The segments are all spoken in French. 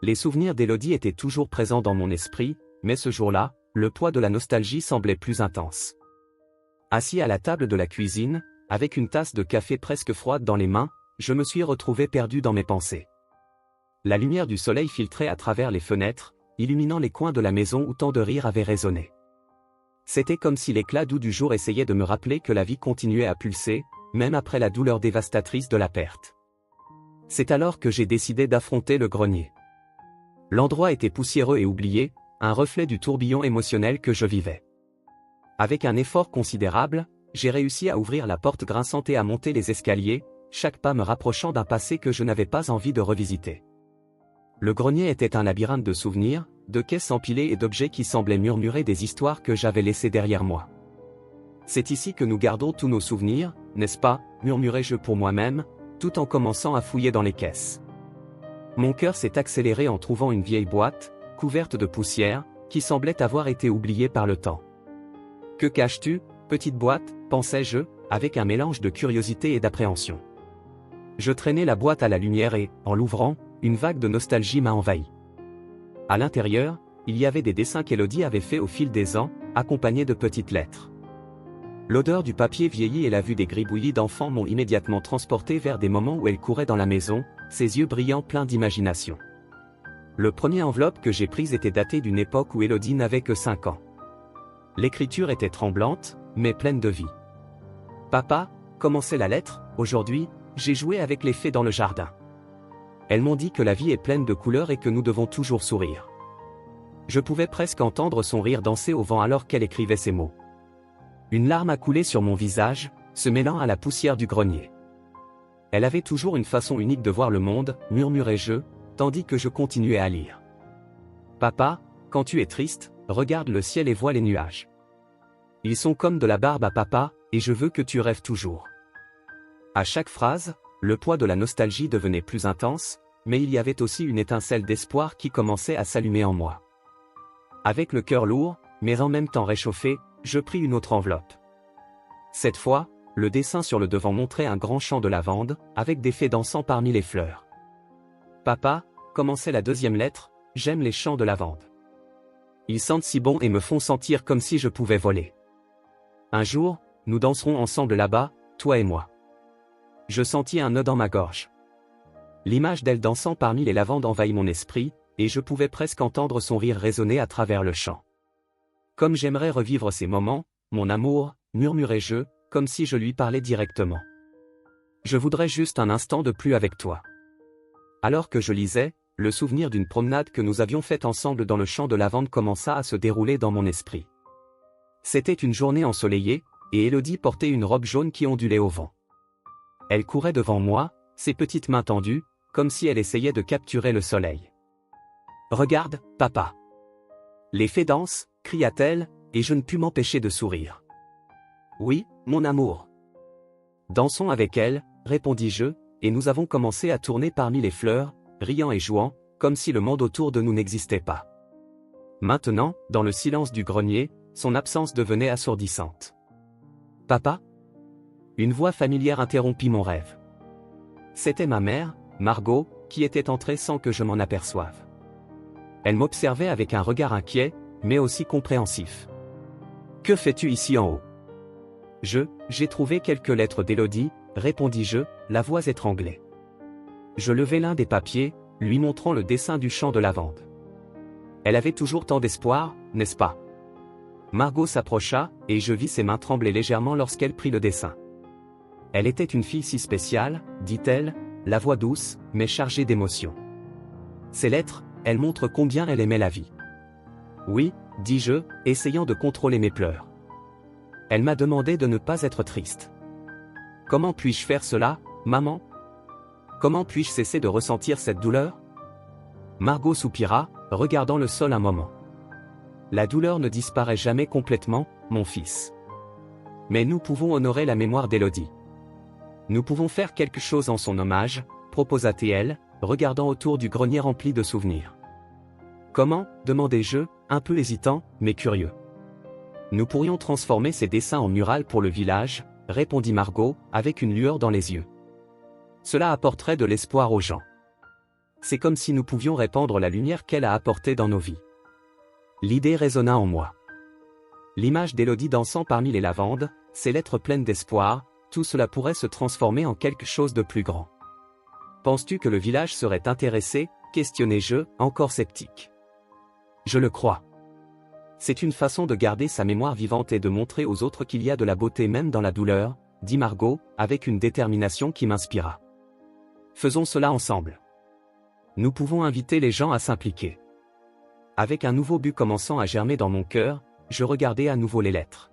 Les souvenirs d'Élodie étaient toujours présents dans mon esprit, mais ce jour-là, le poids de la nostalgie semblait plus intense. Assis à la table de la cuisine, avec une tasse de café presque froide dans les mains, je me suis retrouvé perdu dans mes pensées. La lumière du soleil filtrait à travers les fenêtres, illuminant les coins de la maison où tant de rires avaient résonné. C'était comme si l'éclat doux du jour essayait de me rappeler que la vie continuait à pulser, même après la douleur dévastatrice de la perte. C'est alors que j'ai décidé d'affronter le grenier. L'endroit était poussiéreux et oublié, un reflet du tourbillon émotionnel que je vivais. Avec un effort considérable, j'ai réussi à ouvrir la porte grinçante et à monter les escaliers, chaque pas me rapprochant d'un passé que je n'avais pas envie de revisiter. Le grenier était un labyrinthe de souvenirs, de caisses empilées et d'objets qui semblaient murmurer des histoires que j'avais laissées derrière moi. C'est ici que nous gardons tous nos souvenirs, n'est-ce pas, murmurai-je pour moi-même, tout en commençant à fouiller dans les caisses. Mon cœur s'est accéléré en trouvant une vieille boîte, couverte de poussière, qui semblait avoir été oubliée par le temps. Que caches-tu, petite boîte, pensais-je, avec un mélange de curiosité et d'appréhension. Je traînai la boîte à la lumière et, en l'ouvrant, une vague de nostalgie m'a envahi. À l'intérieur, il y avait des dessins qu'Élodie avait faits au fil des ans, accompagnés de petites lettres. L'odeur du papier vieilli et la vue des gribouillis d'enfants m'ont immédiatement transporté vers des moments où elle courait dans la maison, ses yeux brillants pleins d'imagination. Le premier enveloppe que j'ai prise était daté d'une époque où Élodie n'avait que 5 ans. L'écriture était tremblante, mais pleine de vie. « Papa », commençait la lettre, « aujourd'hui, j'ai joué avec les fées dans le jardin. Elles m'ont dit que la vie est pleine de couleurs et que nous devons toujours sourire. » Je pouvais presque entendre son rire danser au vent alors qu'elle écrivait ces mots. Une larme a coulé sur mon visage, se mêlant à la poussière du grenier. Elle avait toujours une façon unique de voir le monde, murmurai-je, tandis que je continuais à lire. Papa, quand tu es triste, regarde le ciel et vois les nuages. Ils sont comme de la barbe à papa, et je veux que tu rêves toujours. À chaque phrase, le poids de la nostalgie devenait plus intense, mais il y avait aussi une étincelle d'espoir qui commençait à s'allumer en moi. Avec le cœur lourd, mais en même temps réchauffé, je pris une autre enveloppe. Cette fois, le dessin sur le devant montrait un grand champ de lavande, avec des fées dansant parmi les fleurs. Papa, commençait la deuxième lettre, j'aime les champs de lavande. Ils sentent si bon et me font sentir comme si je pouvais voler. Un jour, nous danserons ensemble là-bas, toi et moi. Je sentis un nœud dans ma gorge. L'image d'elle dansant parmi les lavandes envahit mon esprit, et je pouvais presque entendre son rire résonner à travers le champ. Comme j'aimerais revivre ces moments, mon amour, murmurai-je, comme si je lui parlais directement. Je voudrais juste un instant de plus avec toi. Alors que je lisais, le souvenir d'une promenade que nous avions faite ensemble dans le champ de lavande commença à se dérouler dans mon esprit. C'était une journée ensoleillée, et Élodie portait une robe jaune qui ondulait au vent. Elle courait devant moi, ses petites mains tendues, comme si elle essayait de capturer le soleil. « Regarde, papa !» Les fées dansent, cria-t-elle, et je ne pus m'empêcher de sourire. « Oui, mon amour. » Dansons avec elle, répondis-je, et nous avons commencé à tourner parmi les fleurs, riant et jouant, comme si le monde autour de nous n'existait pas. Maintenant, dans le silence du grenier, son absence devenait assourdissante. « Papa ?» Une voix familière interrompit mon rêve. C'était ma mère, Margot, qui était entrée sans que je m'en aperçoive. Elle m'observait avec un regard inquiet, mais aussi compréhensif. « Que fais-tu ici en haut ?» J'ai trouvé quelques lettres d'Élodie, répondis-je, la voix étranglée. Je levai l'un des papiers, lui montrant le dessin du champ de lavande. Elle avait toujours tant d'espoir, n'est-ce pas? Margot s'approcha, et je vis ses mains trembler légèrement lorsqu'elle prit le dessin. Elle était une fille si spéciale, dit-elle, la voix douce, mais chargée d'émotion. Ces lettres, elles montrent combien elle aimait la vie. Oui, dis-je, essayant de contrôler mes pleurs. Elle m'a demandé de ne pas être triste. Comment puis-je faire cela, maman? Comment puis-je cesser de ressentir cette douleur? Margot soupira, regardant le sol un moment. La douleur ne disparaît jamais complètement, mon fils. Mais nous pouvons honorer la mémoire d'Élodie. Nous pouvons faire quelque chose en son hommage, proposa-t-elle, regardant autour du grenier rempli de souvenirs. Comment, demandai-je, un peu hésitant, mais curieux. Nous pourrions transformer ces dessins en murales pour le village, répondit Margot, avec une lueur dans les yeux. Cela apporterait de l'espoir aux gens. c'est comme si nous pouvions répandre la lumière qu'elle a apportée dans nos vies. L'idée résonna en moi. L'image d'Élodie dansant parmi les lavandes, ses lettres pleines d'espoir, tout cela pourrait se transformer en quelque chose de plus grand. Penses-tu que le village serait intéressé ? Questionnai-je, encore sceptique. Je le crois. C'est une façon de garder sa mémoire vivante et de montrer aux autres qu'il y a de la beauté même dans la douleur, dit Margot, avec une détermination qui m'inspira. Faisons cela ensemble. Nous pouvons inviter les gens à s'impliquer. Avec un nouveau but commençant à germer dans mon cœur, je regardais à nouveau les lettres.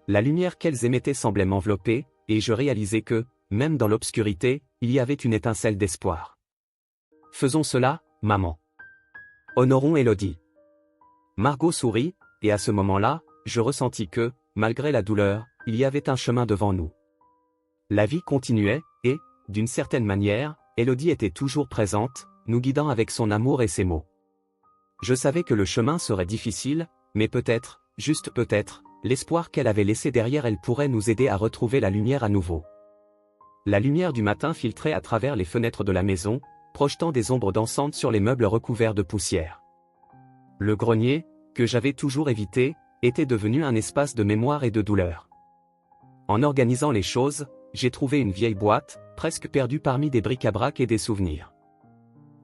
La lumière qu'elles émettaient semblait m'envelopper, et je réalisais que, même dans l'obscurité, il y avait une étincelle d'espoir. Faisons cela, maman. Honorons Élodie. Margot sourit, et à ce moment-là, je ressentis que, malgré la douleur, il y avait un chemin devant nous. La vie continuait, et, d'une certaine manière, Élodie était toujours présente, nous guidant avec son amour et ses mots. Je savais que le chemin serait difficile, mais peut-être, juste peut-être, l'espoir qu'elle avait laissé derrière elle pourrait nous aider à retrouver la lumière à nouveau. La lumière du matin filtrait à travers les fenêtres de la maison, projetant des ombres dansantes sur les meubles recouverts de poussière. Le grenier, que j'avais toujours évité, était devenu un espace de mémoire et de douleur. En organisant les choses, j'ai trouvé une vieille boîte, presque perdue parmi des bric-à-brac et des souvenirs.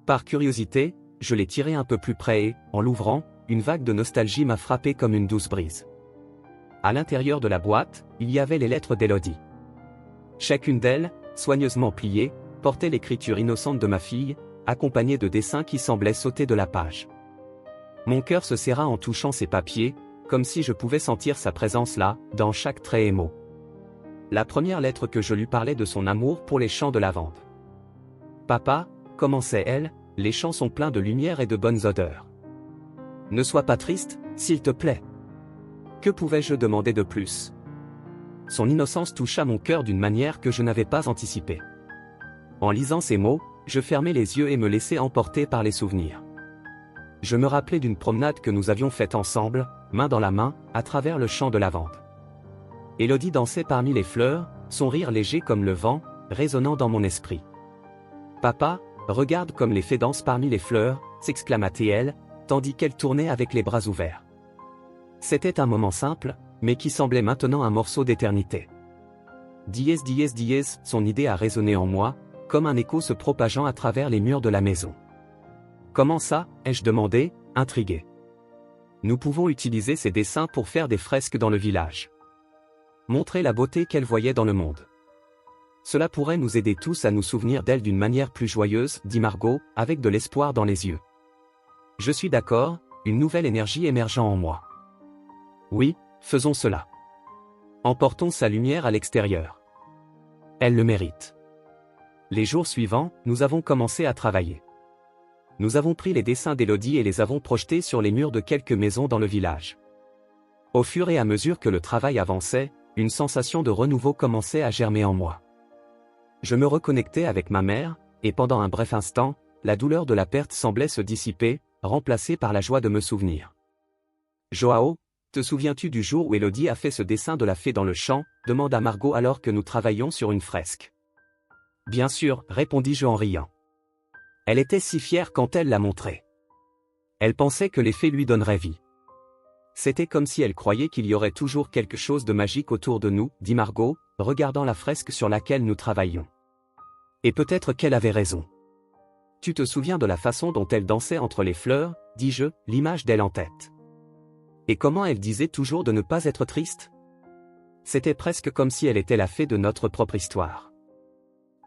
Par curiosité, je l'ai tirée un peu plus près et, en l'ouvrant, une vague de nostalgie m'a frappé comme une douce brise. À l'intérieur de la boîte, il y avait les lettres d'Élodie. Chacune d'elles, soigneusement pliée, portait l'écriture innocente de ma fille, accompagnée de dessins qui semblaient sauter de la page. Mon cœur se serra en touchant ces papiers, comme si je pouvais sentir sa présence là, dans chaque trait et mot. La première lettre que je lui parlais de son amour pour les champs de lavande. « Papa », commençait-elle, « les champs sont pleins de lumière et de bonnes odeurs. Ne sois pas triste, s'il te plaît. » Que pouvais-je demander de plus ? Son innocence toucha mon cœur d'une manière que je n'avais pas anticipée. En lisant ces mots, je fermais les yeux et me laissais emporter par les souvenirs. Je me rappelais d'une promenade que nous avions faite ensemble, main dans la main, à travers le champ de lavande. Élodie dansait parmi les fleurs, son rire léger comme le vent, résonnant dans mon esprit. « Papa, regarde comme les fées dansent parmi les fleurs », s'exclama-t-elle, tandis qu'elle tournait avec les bras ouverts. C'était un moment simple, mais qui semblait maintenant un morceau d'éternité. Dies dies dies, son idée a résonné en moi, comme un écho se propageant à travers les murs de la maison. Comment ça, ai-je demandé, intrigué. Nous pouvons utiliser ces dessins pour faire des fresques dans le village. Montrer la beauté qu'elle voyait dans le monde. Cela pourrait nous aider tous à nous souvenir d'elle d'une manière plus joyeuse, dit Margot, avec de l'espoir dans les yeux. Je suis d'accord, une nouvelle énergie émergeant en moi. Oui, faisons cela. Emportons sa lumière à l'extérieur. Elle le mérite. Les jours suivants, nous avons commencé à travailler. Nous avons pris les dessins d'Élodie et les avons projetés sur les murs de quelques maisons dans le village. Au fur et à mesure que le travail avançait, une sensation de renouveau commençait à germer en moi. Je me reconnectais avec ma mère, et pendant un bref instant, la douleur de la perte semblait se dissiper, remplacée par la joie de me souvenir. Joao, te souviens-tu du jour où Élodie a fait ce dessin de la fée dans le champ, demanda Margot alors que nous travaillions sur une fresque. Bien sûr, répondis-je en riant. Elle était si fière quand elle l'a montré. Elle pensait que les fées lui donneraient vie. C'était comme si elle croyait qu'il y aurait toujours quelque chose de magique autour de nous, dit Margot, regardant la fresque sur laquelle nous travaillions. Et peut-être qu'elle avait raison. Tu te souviens de la façon dont elle dansait entre les fleurs, dis-je, l'image d'elle en tête. Et comment elle disait toujours de ne pas être triste ? C'était presque comme si elle était la fée de notre propre histoire.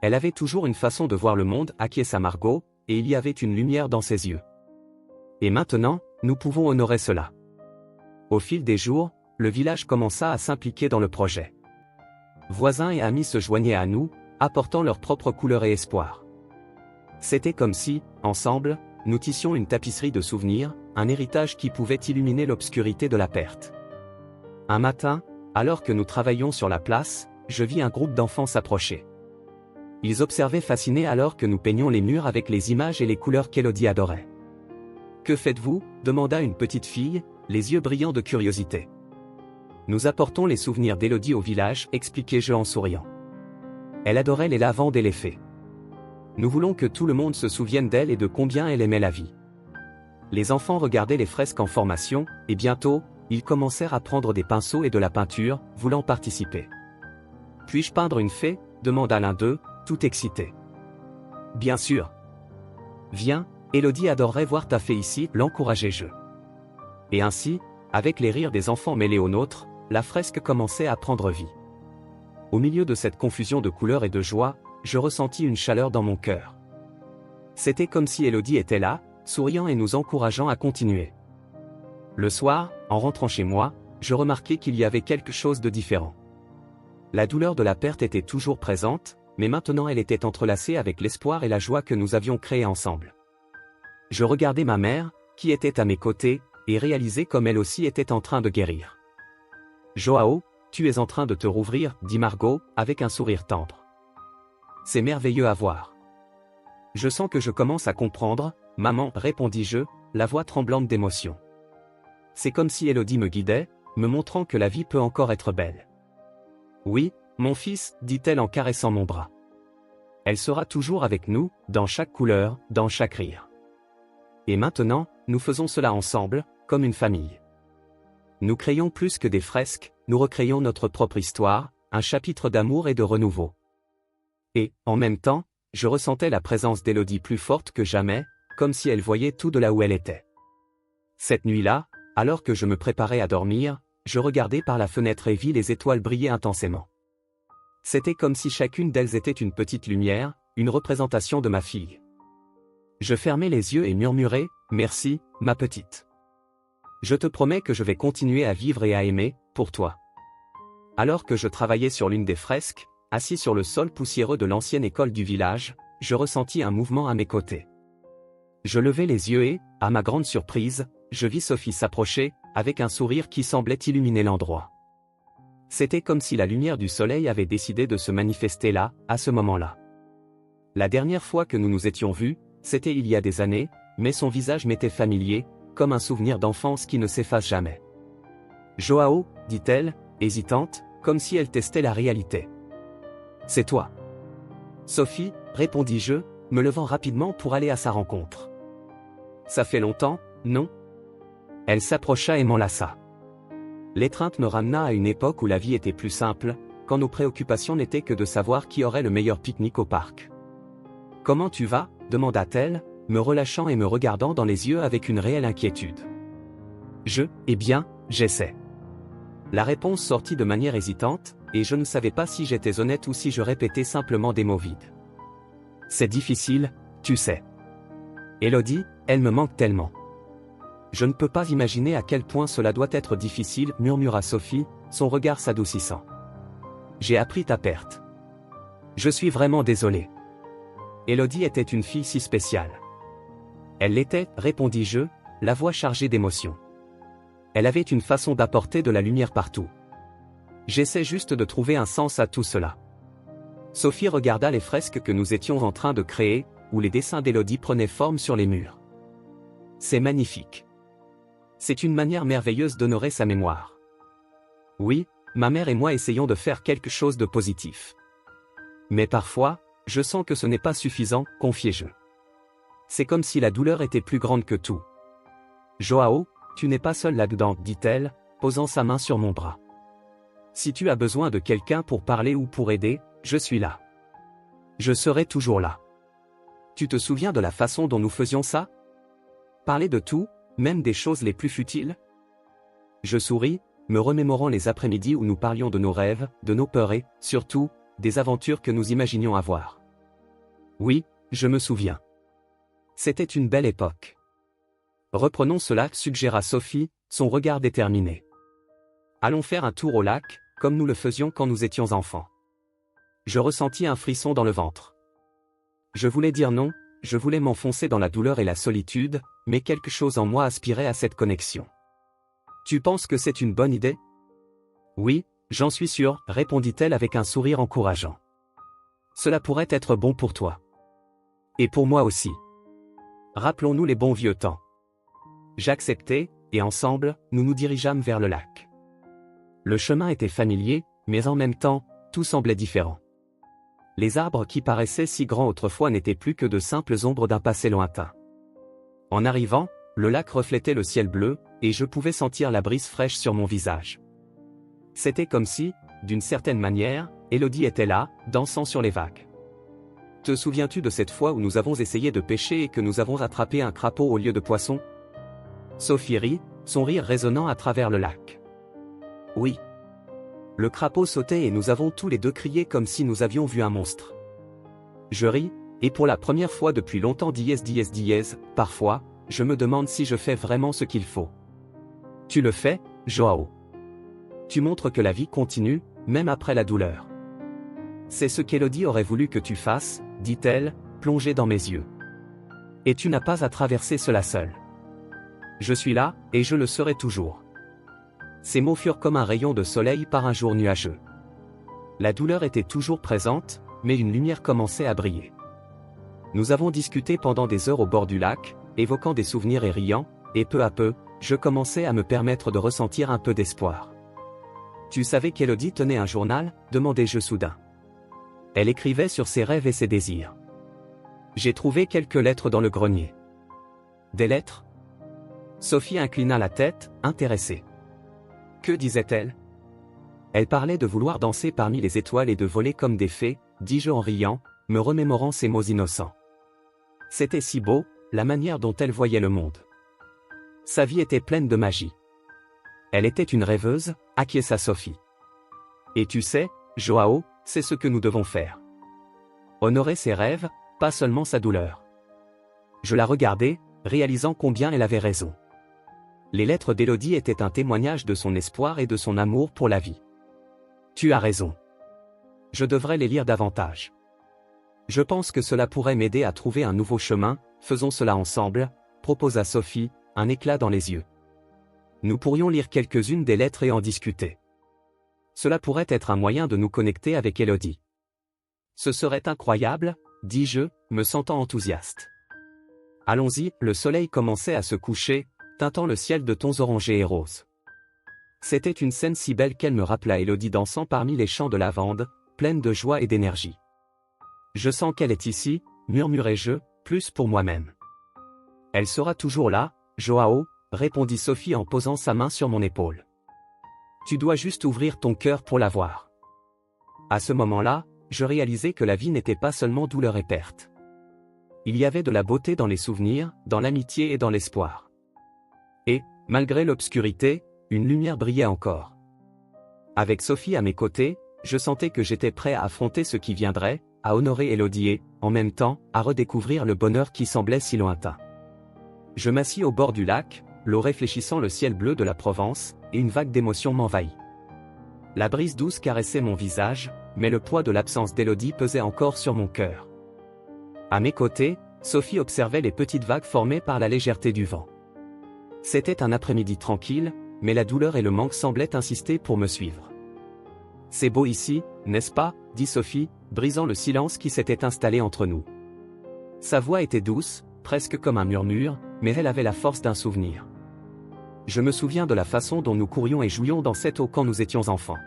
Elle avait toujours une façon de voir le monde, acquiesça Margot, et il y avait une lumière dans ses yeux. Et maintenant, nous pouvons honorer cela. Au fil des jours, le village commença à s'impliquer dans le projet. Voisins et amis se joignaient à nous, apportant leur propre couleur et espoir. C'était comme si, ensemble, nous tissions une tapisserie de souvenirs, un héritage qui pouvait illuminer l'obscurité de la perte. Un matin, alors que nous travaillions sur la place, je vis un groupe d'enfants s'approcher. Ils observaient fascinés alors que nous peignions les murs avec les images et les couleurs qu'Élodie adorait. « Que faites-vous » demanda une petite fille, les yeux brillants de curiosité. « Nous apportons les souvenirs d'Élodie au village » expliquai-je en souriant. Elle adorait les lavandes et les fées. Nous voulons que tout le monde se souvienne d'elle et de combien elle aimait la vie. Les enfants regardaient les fresques en formation, et bientôt, ils commencèrent à prendre des pinceaux et de la peinture, voulant participer. « Puis-je peindre une fée » demanda l'un d'eux, tout excité. « Bien sûr. Viens, Élodie adorerait voir ta fée ici, l'encourageai-je. » Et ainsi, avec les rires des enfants mêlés aux nôtres, la fresque commençait à prendre vie. Au milieu de cette confusion de couleurs et de joie, je ressentis une chaleur dans mon cœur. C'était comme si Élodie était là, souriant et nous encourageant à continuer. Le soir, en rentrant chez moi, je remarquai qu'il y avait quelque chose de différent. La douleur de la perte était toujours présente, mais maintenant elle était entrelacée avec l'espoir et la joie que nous avions créés ensemble. Je regardais ma mère, qui était à mes côtés, et réalisais comme elle aussi était en train de guérir. « Joao, tu es en train de te rouvrir, » dit Margot, avec un sourire tendre. « C'est merveilleux à voir. Je sens que je commence à comprendre, maman, répondis-je, la voix tremblante d'émotion. C'est comme si Élodie me guidait, me montrant que la vie peut encore être belle. Oui, mon fils, dit-elle en caressant mon bras. Elle sera toujours avec nous, dans chaque couleur, dans chaque rire. Et maintenant, nous faisons cela ensemble, comme une famille. Nous créons plus que des fresques, nous recréons notre propre histoire, un chapitre d'amour et de renouveau. Et, en même temps, je ressentais la présence d'Élodie plus forte que jamais, comme si elle voyait tout de là où elle était. Cette nuit-là, alors que je me préparais à dormir, je regardais par la fenêtre et vis les étoiles briller intensément. C'était comme si chacune d'elles était une petite lumière, une représentation de ma fille. Je fermais les yeux et murmurais, « Merci, ma petite. Je te promets que je vais continuer à vivre et à aimer, pour toi. » Alors que je travaillais sur l'une des fresques, assis sur le sol poussiéreux de l'ancienne école du village, je ressentis un mouvement à mes côtés. Je levai les yeux et, à ma grande surprise, je vis Sophie s'approcher, avec un sourire qui semblait illuminer l'endroit. C'était comme si la lumière du soleil avait décidé de se manifester là, à ce moment-là. La dernière fois que nous nous étions vus, c'était il y a des années, mais son visage m'était familier, comme un souvenir d'enfance qui ne s'efface jamais. « Joao, » dit-elle, hésitante, comme si elle testait la réalité. « C'est toi. »« Sophie, » répondis-je, me levant rapidement pour aller à sa rencontre. « Ça fait longtemps, non ?» Elle s'approcha et m'enlaça. L'étreinte me ramena à une époque où la vie était plus simple, quand nos préoccupations n'étaient que de savoir qui aurait le meilleur pique-nique au parc. « Comment tu vas ?» demanda-t-elle, me relâchant et me regardant dans les yeux avec une réelle inquiétude. Eh bien, j'essaie. La réponse sortit de manière hésitante, et je ne savais pas si j'étais honnête ou si je répétais simplement des mots vides. C'est difficile, tu sais. Élodie, elle me manque tellement. Je ne peux pas imaginer à quel point cela doit être difficile, murmura Sophie, son regard s'adoucissant. J'ai appris ta perte. Je suis vraiment désolé. Élodie était une fille si spéciale. Elle l'était, répondis-je, la voix chargée d'émotion. Elle avait une façon d'apporter de la lumière partout. J'essaie juste de trouver un sens à tout cela. Sophie regarda les fresques que nous étions en train de créer, où les dessins d'Élodie prenaient forme sur les murs. C'est magnifique. C'est une manière merveilleuse d'honorer sa mémoire. Oui, ma mère et moi essayons de faire quelque chose de positif. Mais parfois, je sens que ce n'est pas suffisant, confiai-je. C'est comme si la douleur était plus grande que tout. Joao, tu n'es pas seul là-dedans, dit-elle, posant sa main sur mon bras. Si tu as besoin de quelqu'un pour parler ou pour aider, je suis là. Je serai toujours là. Tu te souviens de la façon dont nous faisions ça? Parler de tout, même des choses les plus futiles? Je souris, me remémorant les après-midi où nous parlions de nos rêves, de nos peurs et, surtout, des aventures que nous imaginions avoir. Oui, je me souviens. C'était une belle époque. Reprenons cela, suggéra Sophie, son regard déterminé. Allons faire un tour au lac, comme nous le faisions quand nous étions enfants. Je ressentis un frisson dans le ventre. Je voulais dire non, je voulais m'enfoncer dans la douleur et la solitude, mais quelque chose en moi aspirait à cette connexion. Tu penses que c'est une bonne idée? Oui, j'en suis sûr, répondit-elle avec un sourire encourageant. Cela pourrait être bon pour toi. Et pour moi aussi. Rappelons-nous les bons vieux temps. J'acceptai, et ensemble, nous nous dirigeâmes vers le lac. Le chemin était familier, mais en même temps, tout semblait différent. Les arbres qui paraissaient si grands autrefois n'étaient plus que de simples ombres d'un passé lointain. En arrivant, le lac reflétait le ciel bleu, et je pouvais sentir la brise fraîche sur mon visage. C'était comme si, d'une certaine manière, Élodie était là, dansant sur les vagues. Te souviens-tu de cette fois où nous avons essayé de pêcher et que nous avons attrapé un crapaud au lieu de poisson? Sophie rit, son rire résonnant à travers le lac. Oui. Le crapaud sautait et nous avons tous les deux crié comme si nous avions vu un monstre. Je ris, et pour la première fois depuis longtemps parfois, je me demande si je fais vraiment ce qu'il faut. Tu le fais, Joao. Tu montres que la vie continue, même après la douleur. C'est ce qu'Élodie aurait voulu que tu fasses, dit-elle, plongée dans mes yeux. Et tu n'as pas à traverser cela seul. Je suis là, et je le serai toujours. Ces mots furent comme un rayon de soleil par un jour nuageux. La douleur était toujours présente, mais une lumière commençait à briller. Nous avons discuté pendant des heures au bord du lac, évoquant des souvenirs et riant, et peu à peu, je commençais à me permettre de ressentir un peu d'espoir. Tu savais qu'Élodie tenait un journal, demandai-je soudain. Elle écrivait sur ses rêves et ses désirs. J'ai trouvé quelques lettres dans le grenier. Des lettres? Sophie inclina la tête, intéressée. Que disait-elle? Elle parlait de vouloir danser parmi les étoiles et de voler comme des fées, dis-je en riant, me remémorant ces mots innocents. C'était si beau, la manière dont elle voyait le monde. Sa vie était pleine de magie. Elle était une rêveuse, acquiesça Sophie. Et tu sais, Joao, c'est ce que nous devons faire. Honorer ses rêves, pas seulement sa douleur. Je la regardais, réalisant combien elle avait raison. Les lettres d'Élodie étaient un témoignage de son espoir et de son amour pour la vie. Tu as raison. Je devrais les lire davantage. Je pense que cela pourrait m'aider à trouver un nouveau chemin, faisons cela ensemble, proposa Sophie, un éclat dans les yeux. Nous pourrions lire quelques-unes des lettres et en discuter. Cela pourrait être un moyen de nous connecter avec Élodie. Ce serait incroyable, dis-je, me sentant enthousiaste. Allons-y, le soleil commençait à se coucher, teintant le ciel de tons orangés et roses. C'était une scène si belle qu'elle me rappela Élodie dansant parmi les champs de lavande, pleine de joie et d'énergie. Je sens qu'elle est ici, murmurai-je, plus pour moi-même. Elle sera toujours là, Joao, répondit Sophie en posant sa main sur mon épaule. Tu dois juste ouvrir ton cœur pour la voir. À ce moment-là, je réalisais que la vie n'était pas seulement douleur et perte. Il y avait de la beauté dans les souvenirs, dans l'amitié et dans l'espoir. Et, malgré l'obscurité, une lumière brillait encore. Avec Sophie à mes côtés, je sentais que j'étais prêt à affronter ce qui viendrait, à honorer Élodie et, en même temps, à redécouvrir le bonheur qui semblait si lointain. Je m'assis au bord du lac, l'eau réfléchissant le ciel bleu de la Provence, et une vague d'émotion m'envahit. La brise douce caressait mon visage, mais le poids de l'absence d'Élodie pesait encore sur mon cœur. À mes côtés, Sophie observait les petites vagues formées par la légèreté du vent. C'était un après-midi tranquille, mais la douleur et le manque semblaient insister pour me suivre. C'est beau ici, n'est-ce pas, dit Sophie, brisant le silence qui s'était installé entre nous. Sa voix était douce, presque comme un murmure, mais elle avait la force d'un souvenir. Je me souviens de la façon dont nous courions et jouions dans cette eau quand nous étions enfants.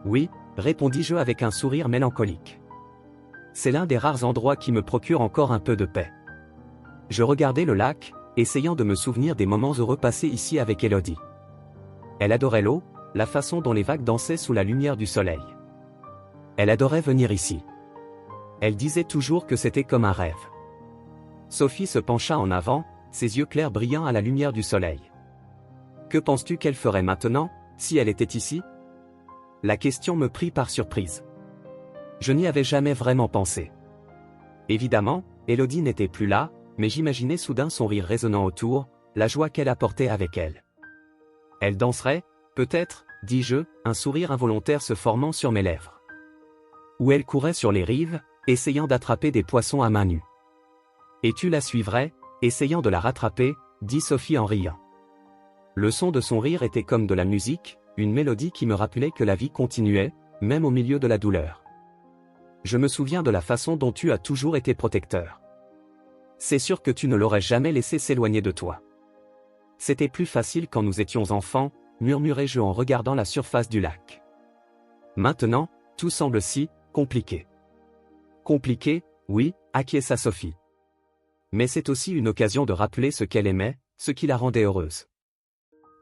Oui, répondis-je avec un sourire mélancolique. C'est l'un des rares endroits qui me procure encore un peu de paix. Je regardais le lac, essayant de me souvenir des moments heureux passés ici avec Élodie. Elle adorait l'eau, la façon dont les vagues dansaient sous la lumière du soleil. Elle adorait venir ici. Elle disait toujours que c'était comme un rêve. Sophie se pencha en avant, ses yeux clairs brillant à la lumière du soleil. Que penses-tu qu'elle ferait maintenant, si elle était ici? La question me prit par surprise. Je n'y avais jamais vraiment pensé. Évidemment, Élodie n'était plus là, mais j'imaginais soudain son rire résonnant autour, la joie qu'elle apportait avec elle. Elle danserait, peut-être, dis-je, un sourire involontaire se formant sur mes lèvres. Ou elle courait sur les rives, essayant d'attraper des poissons à main nue. Et tu la suivrais, essayant de la rattraper, dit Sophie en riant. Le son de son rire était comme de la musique, une mélodie qui me rappelait que la vie continuait, même au milieu de la douleur. Je me souviens de la façon dont tu as toujours été protecteur. C'est sûr que tu ne l'aurais jamais laissé s'éloigner de toi. C'était plus facile quand nous étions enfants, murmurai-je en regardant la surface du lac. Maintenant, tout semble si compliqué. Compliqué, oui, acquiesça Sophie. Mais c'est aussi une occasion de rappeler ce qu'elle aimait, ce qui la rendait heureuse.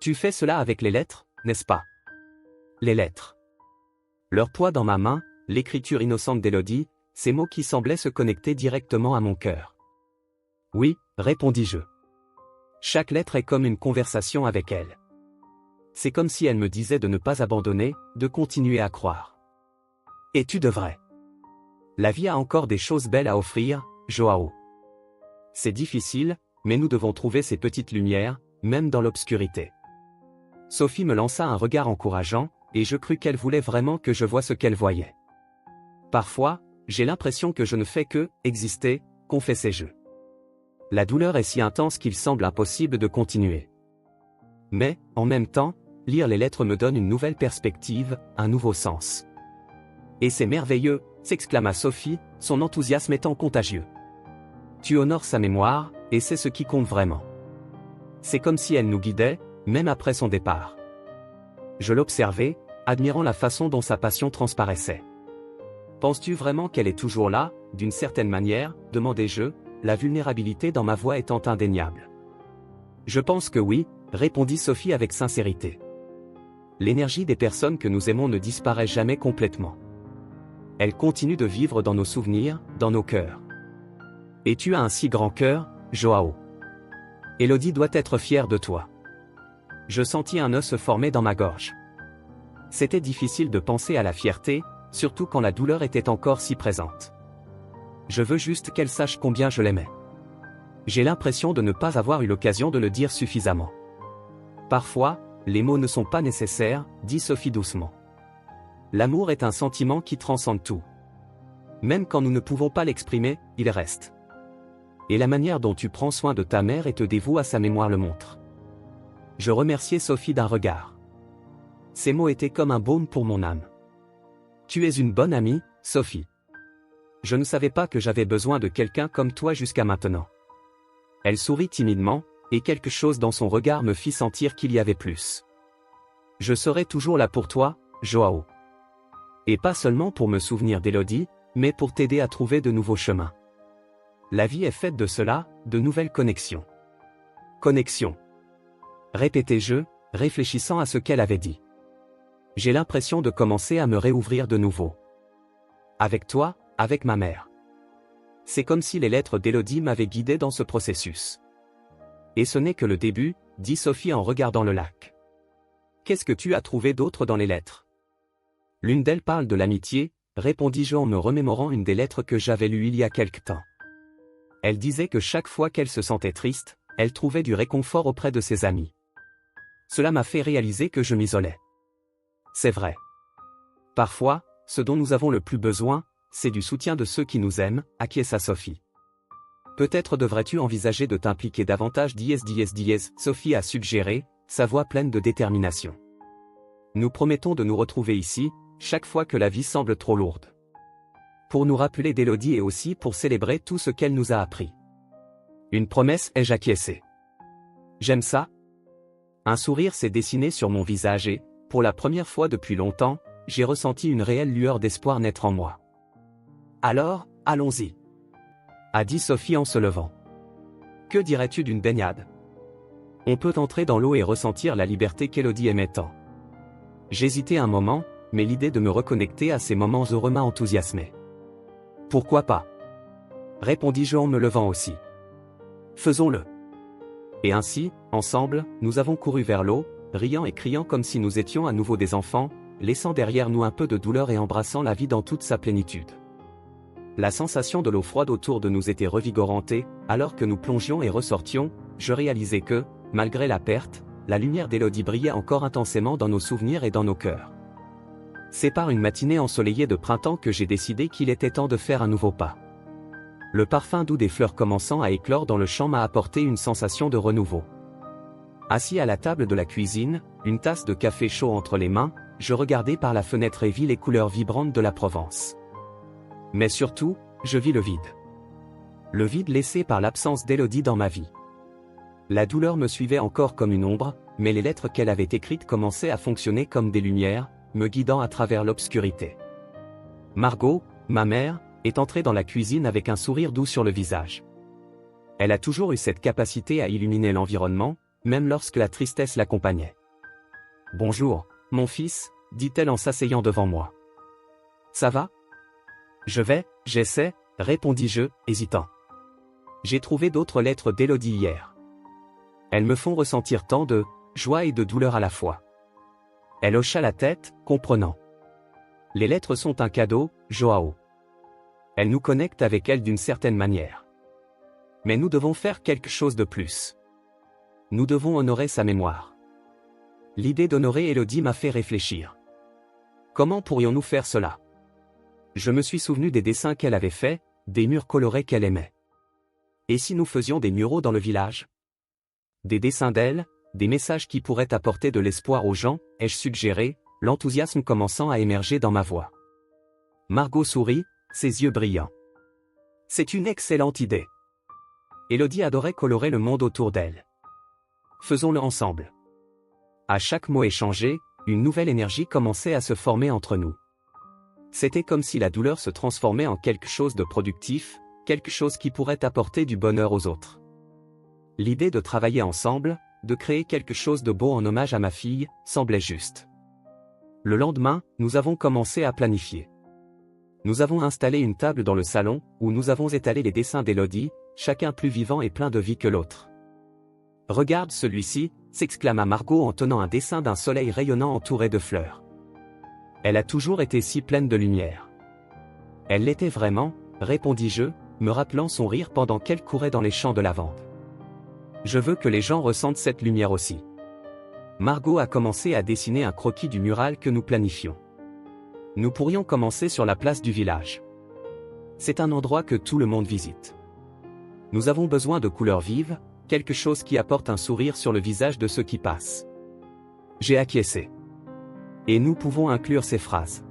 Tu fais cela avec les lettres, n'est-ce pas? Les lettres. Leur poids dans ma main, l'écriture innocente d'Élodie, ces mots qui semblaient se connecter directement à mon cœur. Oui, répondis-je. Chaque lettre est comme une conversation avec elle. C'est comme si elle me disait de ne pas abandonner, de continuer à croire. Et tu devrais. La vie a encore des choses belles à offrir, Joao. C'est difficile, mais nous devons trouver ces petites lumières, même dans l'obscurité. Sophie me lança un regard encourageant, et je crus qu'elle voulait vraiment que je voie ce qu'elle voyait. Parfois, j'ai l'impression que je ne fais que exister, confessai-je. La douleur est si intense qu'il semble impossible de continuer. Mais, en même temps, lire les lettres me donne une nouvelle perspective, un nouveau sens. Et c'est merveilleux, s'exclama Sophie, son enthousiasme étant contagieux. Tu honores sa mémoire, et c'est ce qui compte vraiment. C'est comme si elle nous guidait, même après son départ. Je l'observais, admirant la façon dont sa passion transparaissait. Penses-tu vraiment qu'elle est toujours là, d'une certaine manière, demandai-je, la vulnérabilité dans ma voix étant indéniable. Je pense que oui, répondit Sophie avec sincérité. L'énergie des personnes que nous aimons ne disparaît jamais complètement. Elle continue de vivre dans nos souvenirs, dans nos cœurs. Et tu as un si grand cœur, Joao. Élodie doit être fière de toi. Je sentis un nœud se former dans ma gorge. C'était difficile de penser à la fierté, surtout quand la douleur était encore si présente. Je veux juste qu'elle sache combien je l'aimais. J'ai l'impression de ne pas avoir eu l'occasion de le dire suffisamment. Parfois, les mots ne sont pas nécessaires, dit Sophie doucement. L'amour est un sentiment qui transcende tout. Même quand nous ne pouvons pas l'exprimer, il reste. Et la manière dont tu prends soin de ta mère et te dévoues à sa mémoire le montre. Je remerciai Sophie d'un regard. Ces mots étaient comme un baume pour mon âme. Tu es une bonne amie, Sophie. Je ne savais pas que j'avais besoin de quelqu'un comme toi jusqu'à maintenant. Elle sourit timidement, et quelque chose dans son regard me fit sentir qu'il y avait plus. Je serai toujours là pour toi, Joao. Et pas seulement pour me souvenir d'Élodie, mais pour t'aider à trouver de nouveaux chemins. La vie est faite de cela, de nouvelles connexions. Connexions. Répétai-je, réfléchissant à ce qu'elle avait dit. J'ai l'impression de commencer à me réouvrir de nouveau. Avec toi, avec ma mère. C'est comme si les lettres d'Élodie m'avaient guidé dans ce processus. Et ce n'est que le début, dit Sophie en regardant le lac. Qu'est-ce que tu as trouvé d'autre dans les lettres? L'une d'elles parle de l'amitié, répondis-je en me remémorant une des lettres que j'avais lues il y a quelque temps. Elle disait que chaque fois qu'elle se sentait triste, elle trouvait du réconfort auprès de ses amis. Cela m'a fait réaliser que je m'isolais. C'est vrai. Parfois, ce dont nous avons le plus besoin, c'est du soutien de ceux qui nous aiment, acquiesça Sophie. Peut-être devrais-tu envisager de t'impliquer davantage Sophie a suggéré, sa voix pleine de détermination. Nous promettons de nous retrouver ici, chaque fois que la vie semble trop lourde. Pour nous rappeler d'Élodie et aussi pour célébrer tout ce qu'elle nous a appris. Une promesse, ai-je acquiescé. J'aime ça. Un sourire s'est dessiné sur mon visage et, pour la première fois depuis longtemps, j'ai ressenti une réelle lueur d'espoir naître en moi. Alors, allons-y. A dit Sophie en se levant. Que dirais-tu d'une baignade? On peut entrer dans l'eau et ressentir la liberté qu'Élodie aimait tant. J'hésitais un moment, mais l'idée de me reconnecter à ces moments heureux m'a enthousiasmé. Pourquoi pas? Répondis-je en me levant aussi. Faisons-le. Et ainsi, ensemble, nous avons couru vers l'eau, riant et criant comme si nous étions à nouveau des enfants, laissant derrière nous un peu de douleur et embrassant la vie dans toute sa plénitude. La sensation de l'eau froide autour de nous était revigorante et, alors que nous plongions et ressortions, je réalisais que, malgré la perte, la lumière d'Élodie brillait encore intensément dans nos souvenirs et dans nos cœurs. C'est par une matinée ensoleillée de printemps que j'ai décidé qu'il était temps de faire un nouveau pas. Le parfum doux des fleurs commençant à éclore dans le champ m'a apporté une sensation de renouveau. Assis à la table de la cuisine, une tasse de café chaud entre les mains, je regardais par la fenêtre et vis les couleurs vibrantes de la Provence. Mais surtout, je vis le vide. Le vide laissé par l'absence d'Élodie dans ma vie. La douleur me suivait encore comme une ombre, mais les lettres qu'elle avait écrites commençaient à fonctionner comme des lumières, me guidant à travers l'obscurité. Margot, ma mère, est entrée dans la cuisine avec un sourire doux sur le visage. Elle a toujours eu cette capacité à illuminer l'environnement, même lorsque la tristesse l'accompagnait. « Bonjour, mon fils », dit-elle en s'asseyant devant moi. « Ça va ? » « J'essaie, répondis-je, hésitant. J'ai trouvé d'autres lettres d'Élodie hier. Elles me font ressentir tant de joie et de douleur à la fois. Elle hocha la tête, comprenant. Les lettres sont un cadeau, Joao. Elles nous connectent avec elle d'une certaine manière. Mais nous devons faire quelque chose de plus. Nous devons honorer sa mémoire. L'idée d'honorer Élodie m'a fait réfléchir. Comment pourrions-nous faire cela ? Je me suis souvenu des dessins qu'elle avait faits, des murs colorés qu'elle aimait. Et si nous faisions des muraux dans le village ? Des dessins d'elle, des messages qui pourraient apporter de l'espoir aux gens, ai-je suggéré, l'enthousiasme commençant à émerger dans ma voix. Margot sourit, ses yeux brillants. C'est une excellente idée. Élodie adorait colorer le monde autour d'elle. Faisons-le ensemble. À chaque mot échangé, une nouvelle énergie commençait à se former entre nous. C'était comme si la douleur se transformait en quelque chose de productif, quelque chose qui pourrait apporter du bonheur aux autres. L'idée de travailler ensemble, de créer quelque chose de beau en hommage à ma fille, semblait juste. Le lendemain, nous avons commencé à planifier. Nous avons installé une table dans le salon, où nous avons étalé les dessins d'Élodie, chacun plus vivant et plein de vie que l'autre. « Regarde celui-ci », s'exclama Margot en tenant un dessin d'un soleil rayonnant entouré de fleurs. Elle a toujours été si pleine de lumière. Elle l'était vraiment, répondis-je, me rappelant son rire pendant qu'elle courait dans les champs de lavande. Je veux que les gens ressentent cette lumière aussi. Margot a commencé à dessiner un croquis du mural que nous planifions. Nous pourrions commencer sur la place du village. C'est un endroit que tout le monde visite. Nous avons besoin de couleurs vives, quelque chose qui apporte un sourire sur le visage de ceux qui passent. J'ai acquiescé. Et nous pouvons inclure ces phrases.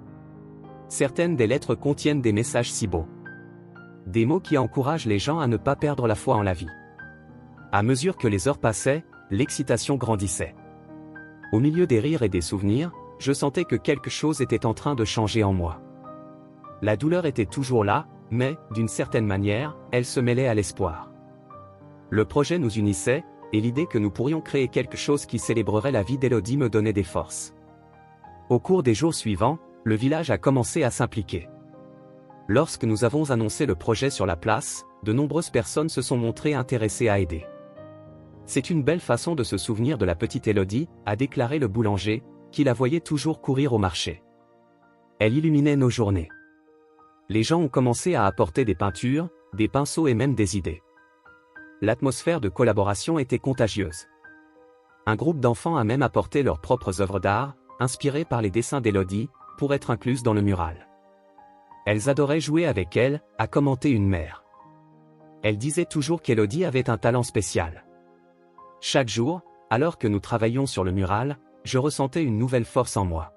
Certaines des lettres contiennent des messages si beaux. Des mots qui encouragent les gens à ne pas perdre la foi en la vie. À mesure que les heures passaient, l'excitation grandissait. Au milieu des rires et des souvenirs, je sentais que quelque chose était en train de changer en moi. La douleur était toujours là, mais, d'une certaine manière, elle se mêlait à l'espoir. Le projet nous unissait, et l'idée que nous pourrions créer quelque chose qui célébrerait la vie d'Élodie me donnait des forces. Au cours des jours suivants, le village a commencé à s'impliquer. Lorsque nous avons annoncé le projet sur la place, de nombreuses personnes se sont montrées intéressées à aider. C'est une belle façon de se souvenir de la petite Élodie, a déclaré le boulanger, qui la voyait toujours courir au marché. Elle illuminait nos journées. Les gens ont commencé à apporter des peintures, des pinceaux et même des idées. L'atmosphère de collaboration était contagieuse. Un groupe d'enfants a même apporté leurs propres œuvres d'art, inspirées par les dessins d'Élodie, pour être incluses dans le mural. Elles adoraient jouer avec elle, a commenté une mère. Elle disait toujours qu'Élodie avait un talent spécial. Chaque jour, alors que nous travaillions sur le mural, je ressentais une nouvelle force en moi.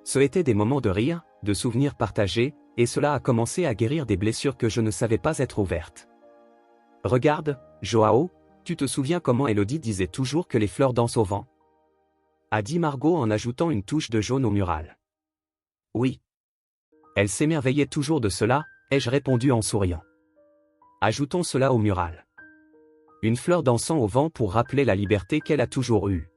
Ce étaient des moments de rire, de souvenirs partagés, et cela a commencé à guérir des blessures que je ne savais pas être ouvertes. Regarde, Joao, tu te souviens comment Élodie disait toujours que les fleurs dansent au vent ? A dit Margot en ajoutant une touche de jaune au mural. Oui. Elle s'émerveillait toujours de cela, ai-je répondu en souriant. Ajoutons cela au mural. Une fleur dansant au vent pour rappeler la liberté qu'elle a toujours eue.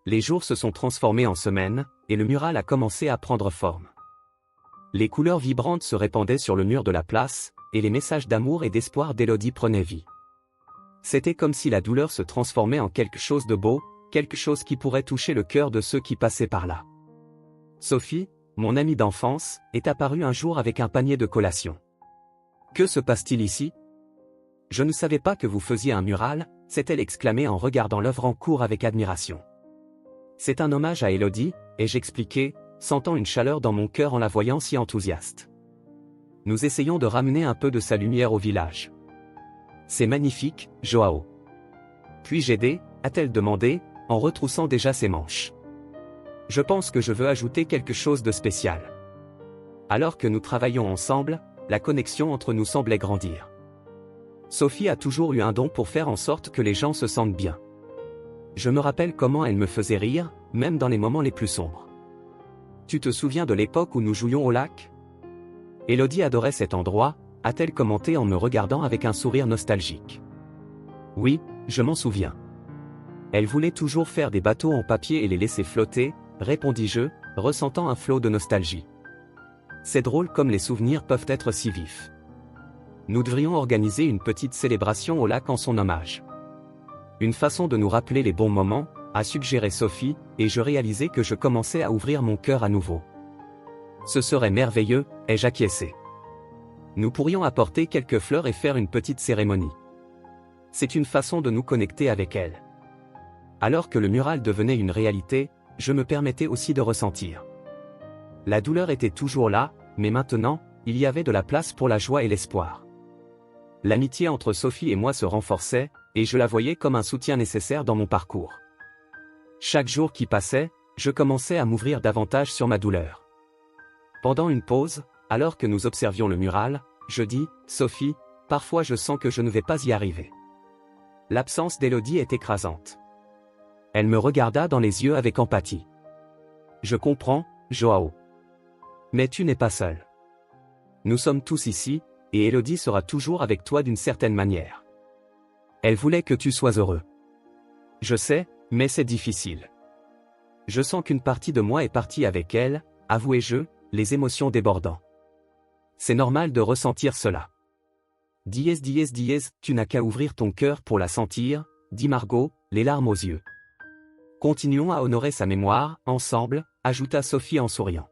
Les jours se sont transformés en semaines, et le mural a commencé à prendre forme. Les couleurs vibrantes se répandaient sur le mur de la place, et les messages d'amour et d'espoir d'Élodie prenaient vie. C'était comme si la douleur se transformait en quelque chose de beau, quelque chose qui pourrait toucher le cœur de ceux qui passaient par là. Sophie, mon amie d'enfance, est apparue un jour avec un panier de collation. Que se passe-t-il ici ? Je ne savais pas que vous faisiez un mural, s'est-elle exclamée en regardant l'œuvre en cours avec admiration. C'est un hommage à Élodie, ai-je expliqué, sentant une chaleur dans mon cœur en la voyant si enthousiaste. Nous essayons de ramener un peu de sa lumière au village. C'est magnifique, Joao. Puis-je aider, a-t-elle demandé, en retroussant déjà ses manches. Je pense que je veux ajouter quelque chose de spécial. Alors que nous travaillons ensemble, la connexion entre nous semblait grandir. Sophie a toujours eu un don pour faire en sorte que les gens se sentent bien. Je me rappelle comment elle me faisait rire, même dans les moments les plus sombres. Tu te souviens de l'époque où nous jouions au lac ? Élodie adorait cet endroit, a-t-elle commenté en me regardant avec un sourire nostalgique. Oui, je m'en souviens. Elle voulait toujours faire des bateaux en papier et les laisser flotter, répondis-je, ressentant un flot de nostalgie. C'est drôle comme les souvenirs peuvent être si vifs. Nous devrions organiser une petite célébration au lac en son hommage. Une façon de nous rappeler les bons moments, a suggéré Sophie, et je réalisais que je commençais à ouvrir mon cœur à nouveau. Ce serait merveilleux, ai-je acquiescé. Nous pourrions apporter quelques fleurs et faire une petite cérémonie. C'est une façon de nous connecter avec elle. Alors que le mural devenait une réalité, je me permettais aussi de ressentir. La douleur était toujours là, mais maintenant, il y avait de la place pour la joie et l'espoir. L'amitié entre Sophie et moi se renforçait, et je la voyais comme un soutien nécessaire dans mon parcours. Chaque jour qui passait, je commençais à m'ouvrir davantage sur ma douleur. Pendant une pause, alors que nous observions le mural, je dis, « Sophie, parfois je sens que je ne vais pas y arriver. » L'absence d'Élodie est écrasante. Elle me regarda dans les yeux avec empathie. « Je comprends, Joao. Mais tu n'es pas seul. Nous sommes tous ici, et Élodie sera toujours avec toi d'une certaine manière. Elle voulait que tu sois heureux. Je sais, mais c'est difficile. Je sens qu'une partie de moi est partie avec elle, avouai-je, les émotions débordant. C'est normal de ressentir cela. Tu n'as qu'à ouvrir ton cœur pour la sentir, dit Margot, les larmes aux yeux. Continuons à honorer sa mémoire, ensemble, ajouta Sophie en souriant.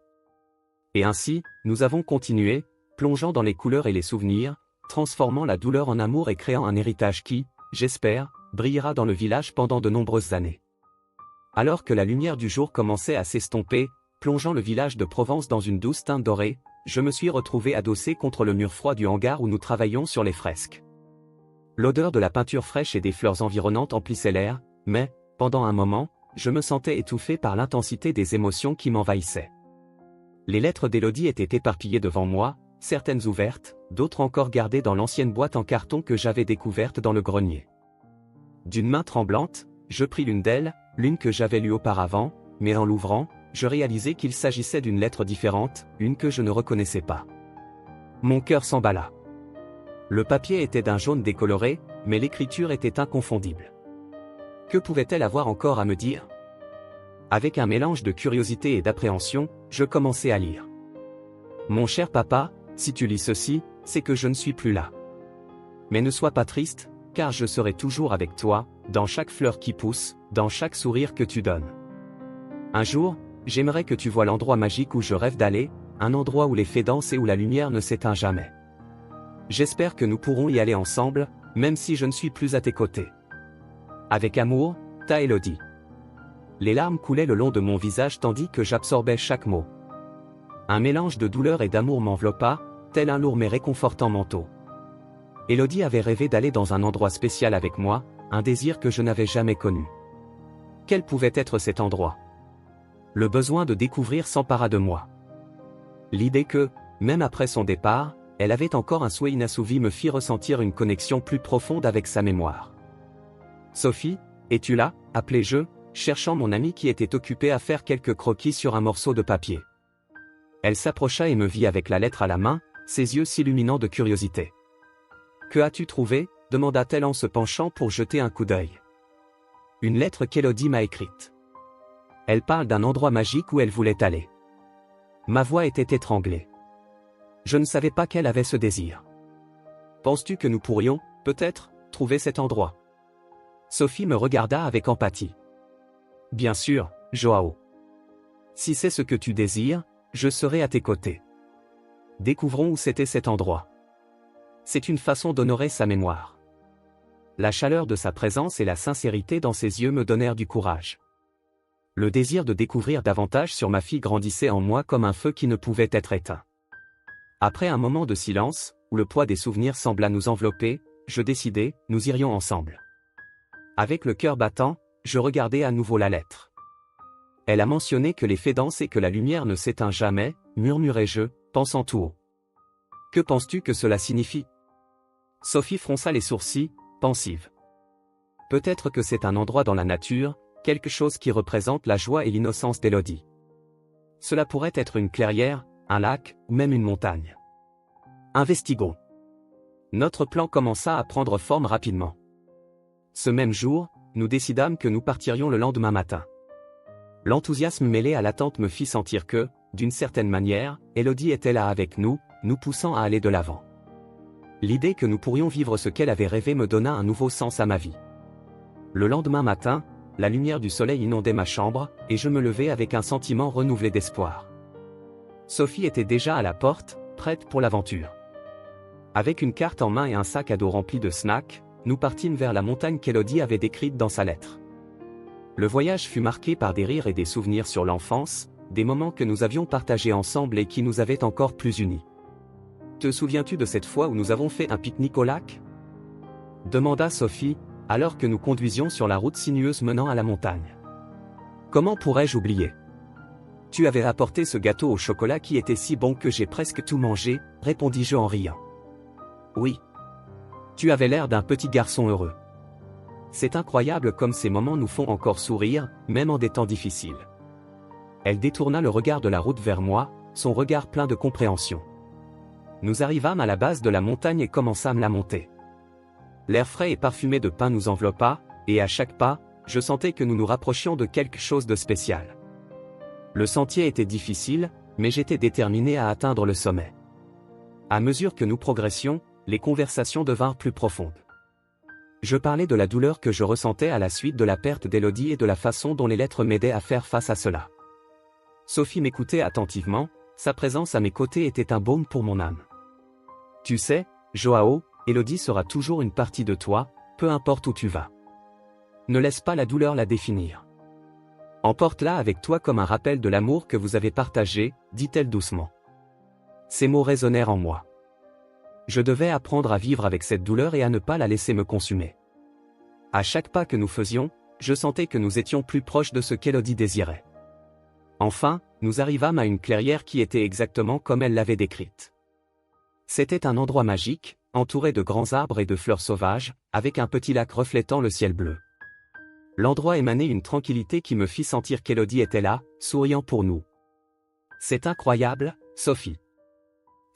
Et ainsi, nous avons continué, plongeant dans les couleurs et les souvenirs, transformant la douleur en amour et créant un héritage qui, j'espère, brillera dans le village pendant de nombreuses années. Alors que la lumière du jour commençait à s'estomper, plongeant le village de Provence dans une douce teinte dorée, je me suis retrouvé adossé contre le mur froid du hangar où nous travaillions sur les fresques. L'odeur de la peinture fraîche et des fleurs environnantes emplissait l'air, mais, pendant un moment, je me sentais étouffé par l'intensité des émotions qui m'envahissaient. Les lettres d'Élodie étaient éparpillées devant moi, certaines ouvertes, d'autres encore gardées dans l'ancienne boîte en carton que j'avais découverte dans le grenier. D'une main tremblante, je pris l'une d'elles, l'une que j'avais lue auparavant, mais en l'ouvrant, je réalisai qu'il s'agissait d'une lettre différente, une que je ne reconnaissais pas. Mon cœur s'emballa. Le papier était d'un jaune décoloré, mais l'écriture était inconfondible. Que pouvait-elle avoir encore à me dire? Avec un mélange de curiosité et d'appréhension, je commençai à lire. Mon cher papa, si tu lis ceci, c'est que je ne suis plus là. Mais ne sois pas triste, car je serai toujours avec toi, dans chaque fleur qui pousse, dans chaque sourire que tu donnes. Un jour, j'aimerais que tu vois l'endroit magique où je rêve d'aller, un endroit où les fées dansent et où la lumière ne s'éteint jamais. J'espère que nous pourrons y aller ensemble, même si je ne suis plus à tes côtés. Avec amour, ta Élodie. Les larmes coulaient le long de mon visage tandis que j'absorbais chaque mot. Un mélange de douleur et d'amour m'enveloppa, tel un lourd mais réconfortant manteau. Élodie avait rêvé d'aller dans un endroit spécial avec moi, un désir que je n'avais jamais connu. Quel pouvait être cet endroit? Le besoin de découvrir s'empara de moi. L'idée que, même après son départ, elle avait encore un souhait inassouvi me fit ressentir une connexion plus profonde avec sa mémoire. « Sophie, es-tu là ?» appelai-je, cherchant mon amie qui était occupée à faire quelques croquis sur un morceau de papier. Elle s'approcha et me vit avec la lettre à la main, ses yeux s'illuminant de curiosité. « Que as-tu trouvé ?» demanda-t-elle en se penchant pour jeter un coup d'œil. « Une lettre qu'Élodie m'a écrite. Elle parle d'un endroit magique où elle voulait aller. » Ma voix était étranglée. Je ne savais pas qu'elle avait ce désir. « Penses-tu que nous pourrions, peut-être, trouver cet endroit ?» Sophie me regarda avec empathie. « Bien sûr, Joao. Si c'est ce que tu désires, je serai à tes côtés. Découvrons où c'était cet endroit. C'est une façon d'honorer sa mémoire. » La chaleur de sa présence et la sincérité dans ses yeux me donnèrent du courage. Le désir de découvrir davantage sur ma fille grandissait en moi comme un feu qui ne pouvait être éteint. Après un moment de silence, où le poids des souvenirs sembla nous envelopper, je décidai, nous irions ensemble. Avec le cœur battant, je regardai à nouveau la lettre. Elle a mentionné que les fées dansent et que la lumière ne s'éteint jamais, murmurai-je, pensant tout haut. Que penses-tu que cela signifie? Sophie fronça les sourcils, pensive. Peut-être que c'est un endroit dans la nature, quelque chose qui représente la joie et l'innocence d'Élodie. Cela pourrait être une clairière, un lac, ou même une montagne. Investiguons. Notre plan commença à prendre forme rapidement. Ce même jour, nous décidâmes que nous partirions le lendemain matin. L'enthousiasme mêlé à l'attente me fit sentir que, d'une certaine manière, Elodie était là avec nous, nous poussant à aller de l'avant. L'idée que nous pourrions vivre ce qu'elle avait rêvé me donna un nouveau sens à ma vie. Le lendemain matin, la lumière du soleil inondait ma chambre, et je me levai avec un sentiment renouvelé d'espoir. Sophie était déjà à la porte, prête pour l'aventure. Avec une carte en main et un sac à dos rempli de snacks, nous partîmes vers la montagne qu'Elodie avait décrite dans sa lettre. Le voyage fut marqué par des rires et des souvenirs sur l'enfance, des moments que nous avions partagés ensemble et qui nous avaient encore plus unis. Te souviens-tu de cette fois où nous avons fait un pique-nique au lac ? Demanda Sophie, alors que nous conduisions sur la route sinueuse menant à la montagne. Comment pourrais-je oublier ? Tu avais apporté ce gâteau au chocolat qui était si bon que j'ai presque tout mangé, répondis-je en riant. Oui. Tu avais l'air d'un petit garçon heureux. C'est incroyable comme ces moments nous font encore sourire, même en des temps difficiles. Elle détourna le regard de la route vers moi, son regard plein de compréhension. Nous arrivâmes à la base de la montagne et commençâmes la montée. L'air frais et parfumé de pin nous enveloppa, et à chaque pas, je sentais que nous nous rapprochions de quelque chose de spécial. Le sentier était difficile, mais j'étais déterminé à atteindre le sommet. À mesure que nous progressions, les conversations devinrent plus profondes. Je parlais de la douleur que je ressentais à la suite de la perte d'Elodie et de la façon dont les lettres m'aidaient à faire face à cela. Sophie m'écoutait attentivement, sa présence à mes côtés était un baume pour mon âme. Tu sais, Joao, Elodie sera toujours une partie de toi, peu importe où tu vas. Ne laisse pas la douleur la définir. Emporte-la avec toi comme un rappel de l'amour que vous avez partagé, dit-elle doucement. Ces mots résonnèrent en moi. Je devais apprendre à vivre avec cette douleur et à ne pas la laisser me consumer. À chaque pas que nous faisions, je sentais que nous étions plus proches de ce qu'Elodie désirait. Enfin, nous arrivâmes à une clairière qui était exactement comme elle l'avait décrite. C'était un endroit magique, entouré de grands arbres et de fleurs sauvages, avec un petit lac reflétant le ciel bleu. L'endroit émanait une tranquillité qui me fit sentir qu'Elodie était là, souriant pour nous. C'est incroyable, Sophie.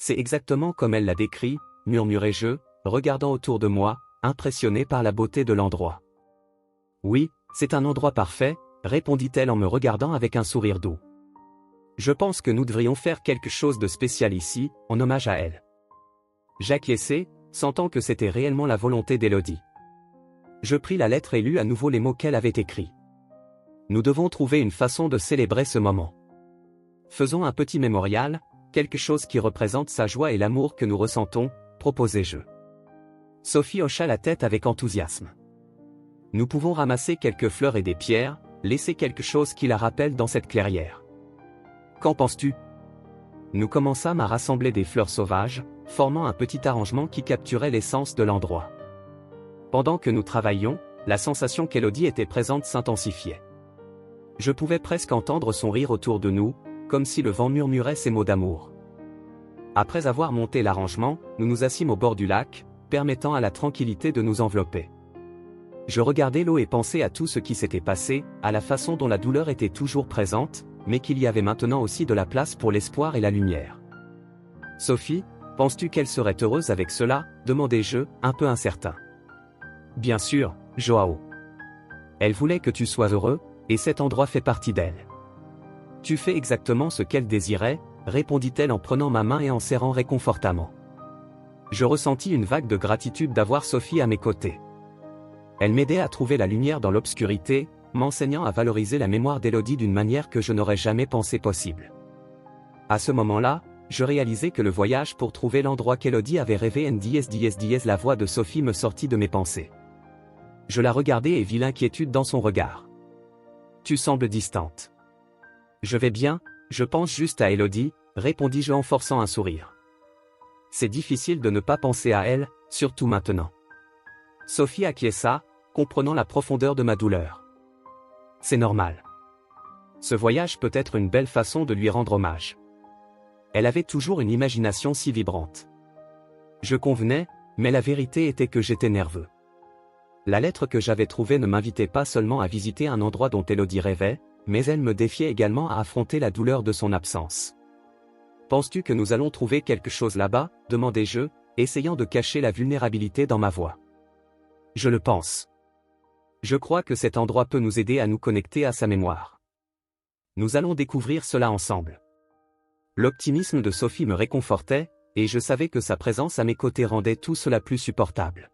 C'est exactement comme elle l'a décrit, murmurai-je, regardant autour de moi, impressionné par la beauté de l'endroit. Oui, c'est un endroit parfait, répondit-elle en me regardant avec un sourire doux. Je pense que nous devrions faire quelque chose de spécial ici, en hommage à elle. J'acquiesçai, sentant que c'était réellement la volonté d'Elodie. Je pris la lettre et lus à nouveau les mots qu'elle avait écrits. Nous devons trouver une façon de célébrer ce moment. Faisons un petit mémorial, quelque chose qui représente sa joie et l'amour que nous ressentons, proposai-je. Sophie hocha la tête avec enthousiasme. Nous pouvons ramasser quelques fleurs et des pierres, laisser quelque chose qui la rappelle dans cette clairière. Qu'en penses-tu ? Nous commençâmes à rassembler des fleurs sauvages, formant un petit arrangement qui capturait l'essence de l'endroit. Pendant que nous travaillions, la sensation qu'Elodie était présente s'intensifiait. Je pouvais presque entendre son rire autour de nous, comme si le vent murmurait ses mots d'amour. Après avoir monté l'arrangement, nous nous assîmes au bord du lac, permettant à la tranquillité de nous envelopper. Je regardais l'eau et pensais à tout ce qui s'était passé, à la façon dont la douleur était toujours présente, mais qu'il y avait maintenant aussi de la place pour l'espoir et la lumière. Sophie, penses-tu qu'elle serait heureuse avec cela ? Demandai-je, un peu incertain. Bien sûr, Joao. Elle voulait que tu sois heureux, et cet endroit fait partie d'elle. Tu fais exactement ce qu'elle désirait, répondit-elle en prenant ma main et en serrant réconfortamment. Je ressentis une vague de gratitude d'avoir Sophie à mes côtés. Elle m'aidait à trouver la lumière dans l'obscurité, m'enseignant à valoriser la mémoire d'Elodie d'une manière que je n'aurais jamais pensé possible. À ce moment-là, je réalisais que le voyage pour trouver l'endroit qu'Elodie avait rêvé la voix de Sophie me sortit de mes pensées. Je la regardai et vis l'inquiétude dans son regard. Tu sembles distante. Je vais bien, je pense juste à Elodie, répondis-je en forçant un sourire. C'est difficile de ne pas penser à elle, surtout maintenant. Sophie acquiesça, comprenant la profondeur de ma douleur. C'est normal. Ce voyage peut être une belle façon de lui rendre hommage. Elle avait toujours une imagination si vibrante. Je convenais, mais la vérité était que j'étais nerveux. La lettre que j'avais trouvée ne m'invitait pas seulement à visiter un endroit dont Elodie rêvait, mais elle me défiait également à affronter la douleur de son absence. Penses-tu que nous allons trouver quelque chose là-bas, demandai-je, essayant de cacher la vulnérabilité dans ma voix. Je le pense. Je crois que cet endroit peut nous aider à nous connecter à sa mémoire. Nous allons découvrir cela ensemble. L'optimisme de Sophie me réconfortait, et je savais que sa présence à mes côtés rendait tout cela plus supportable.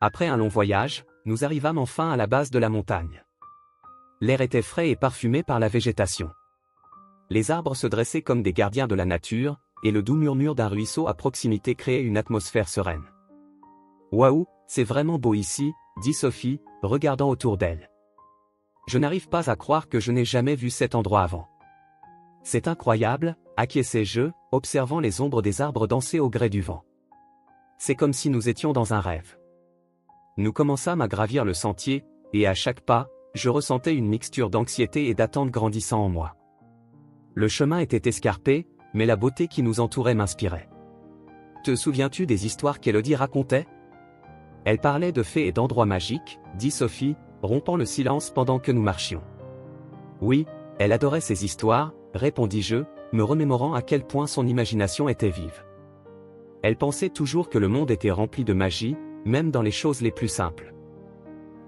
Après un long voyage, nous arrivâmes enfin à la base de la montagne. L'air était frais et parfumé par la végétation. Les arbres se dressaient comme des gardiens de la nature, et le doux murmure d'un ruisseau à proximité créait une atmosphère sereine. « Waouh, c'est vraiment beau ici », dit Sophie, regardant autour d'elle. Je n'arrive pas à croire que je n'ai jamais vu cet endroit avant. C'est incroyable, acquiesçai-je, observant les ombres des arbres danser au gré du vent. C'est comme si nous étions dans un rêve. Nous commençâmes à gravir le sentier, et à chaque pas, je ressentais une mixture d'anxiété et d'attente grandissant en moi. Le chemin était escarpé, mais la beauté qui nous entourait m'inspirait. Te souviens-tu des histoires qu'Élodie racontait ? Elle parlait de fées et d'endroits magiques, dit Sophie, rompant le silence pendant que nous marchions. Oui, elle adorait ces histoires, répondis-je, me remémorant à quel point son imagination était vive. Elle pensait toujours que le monde était rempli de magie, même dans les choses les plus simples.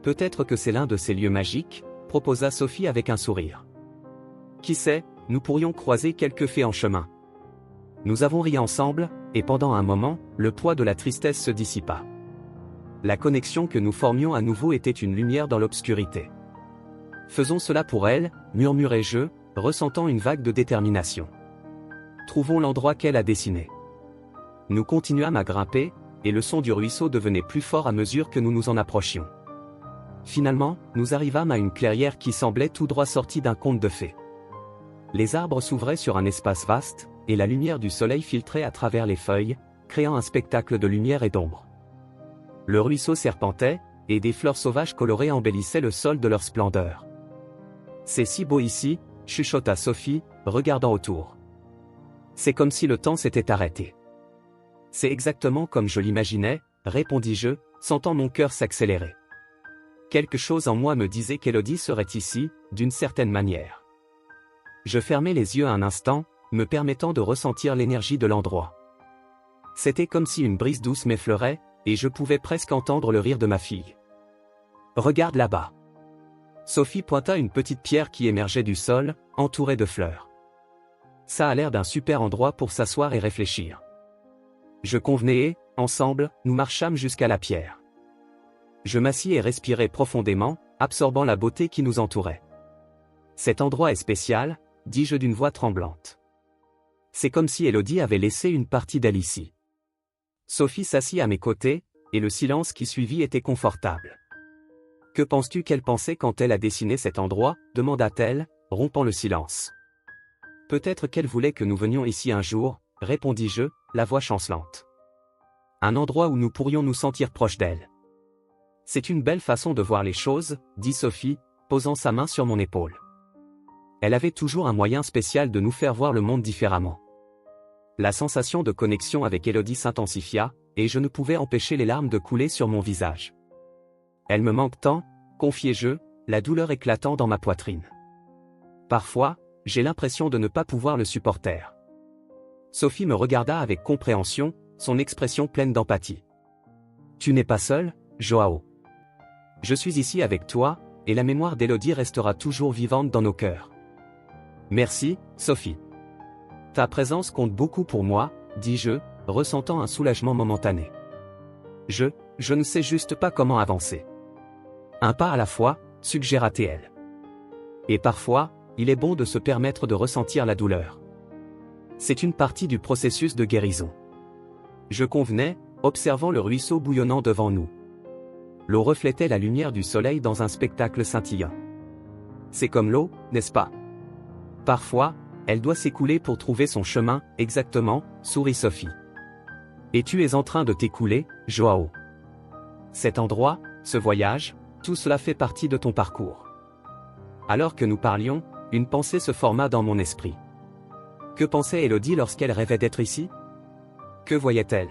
Peut-être que c'est l'un de ces lieux magiques, proposa Sophie avec un sourire. Qui sait, nous pourrions croiser quelques fées en chemin. Nous avons ri ensemble, et pendant un moment, le poids de la tristesse se dissipa. La connexion que nous formions à nouveau était une lumière dans l'obscurité. Faisons cela pour elle, murmurai-je, ressentant une vague de détermination. Trouvons l'endroit qu'elle a dessiné. Nous continuâmes à grimper, et le son du ruisseau devenait plus fort à mesure que nous nous en approchions. Finalement, nous arrivâmes à une clairière qui semblait tout droit sortie d'un conte de fées. Les arbres s'ouvraient sur un espace vaste, et la lumière du soleil filtrait à travers les feuilles, créant un spectacle de lumière et d'ombre. Le ruisseau serpentait, et des fleurs sauvages colorées embellissaient le sol de leur splendeur. « C'est si beau ici », chuchota Sophie, regardant autour. « C'est comme si le temps s'était arrêté. » « C'est exactement comme je l'imaginais, » répondis-je, sentant mon cœur s'accélérer. Quelque chose en moi me disait qu'Élodie serait ici, d'une certaine manière. Je fermai les yeux un instant, me permettant de ressentir l'énergie de l'endroit. C'était comme si une brise douce m'effleurait, et je pouvais presque entendre le rire de ma fille. « Regarde là-bas. » Sophie pointa une petite pierre qui émergeait du sol, entourée de fleurs. « Ça a l'air d'un super endroit pour s'asseoir et réfléchir. » Je convenais et, ensemble, nous marchâmes jusqu'à la pierre. Je m'assis et respirai profondément, absorbant la beauté qui nous entourait. « Cet endroit est spécial, » dis-je d'une voix tremblante. C'est comme si Élodie avait laissé une partie d'elle ici. Sophie s'assit à mes côtés, et le silence qui suivit était confortable. « Que penses-tu qu'elle pensait quand elle a dessiné cet endroit ?» demanda-t-elle, rompant le silence. « Peut-être qu'elle voulait que nous venions ici un jour, » répondis-je, la voix chancelante. « Un endroit où nous pourrions nous sentir proches d'elle. » C'est une belle façon de voir les choses, dit Sophie, posant sa main sur mon épaule. Elle avait toujours un moyen spécial de nous faire voir le monde différemment. La sensation de connexion avec Élodie s'intensifia, et je ne pouvais empêcher les larmes de couler sur mon visage. Elle me manque tant, confiai-je, la douleur éclatant dans ma poitrine. Parfois, j'ai l'impression de ne pas pouvoir le supporter. Sophie me regarda avec compréhension, son expression pleine d'empathie. Tu n'es pas seul, Joao. Je suis ici avec toi, et la mémoire d'Élodie restera toujours vivante dans nos cœurs. Merci, Sophie. Ta présence compte beaucoup pour moi, dis-je, ressentant un soulagement momentané. Je ne sais juste pas comment avancer. Un pas à la fois, suggéra-t-elle. Et parfois, il est bon de se permettre de ressentir la douleur. C'est une partie du processus de guérison. Je convenais, observant le ruisseau bouillonnant devant nous. L'eau reflétait la lumière du soleil dans un spectacle scintillant. C'est comme l'eau, n'est-ce pas? Parfois, elle doit s'écouler pour trouver son chemin, exactement, sourit Sophie. Et tu es en train de t'écouler, Joao. Cet endroit, ce voyage, tout cela fait partie de ton parcours. Alors que nous parlions, une pensée se forma dans mon esprit. Que pensait Élodie lorsqu'elle rêvait d'être ici? Que voyait-elle?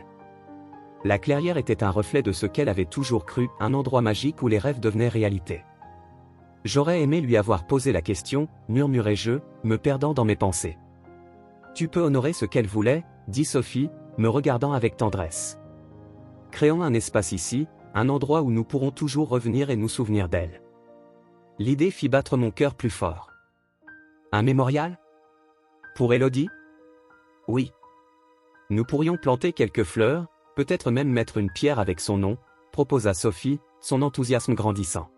La clairière était un reflet de ce qu'elle avait toujours cru, un endroit magique où les rêves devenaient réalité. J'aurais aimé lui avoir posé la question, murmurai-je, me perdant dans mes pensées. Tu peux honorer ce qu'elle voulait, dit Sophie, me regardant avec tendresse. Créons un espace ici, un endroit où nous pourrons toujours revenir et nous souvenir d'elle. L'idée fit battre mon cœur plus fort. Un mémorial? Pour Élodie? Oui. Nous pourrions planter quelques fleurs, peut-être même mettre une pierre avec son nom, proposa Sophie, son enthousiasme grandissant.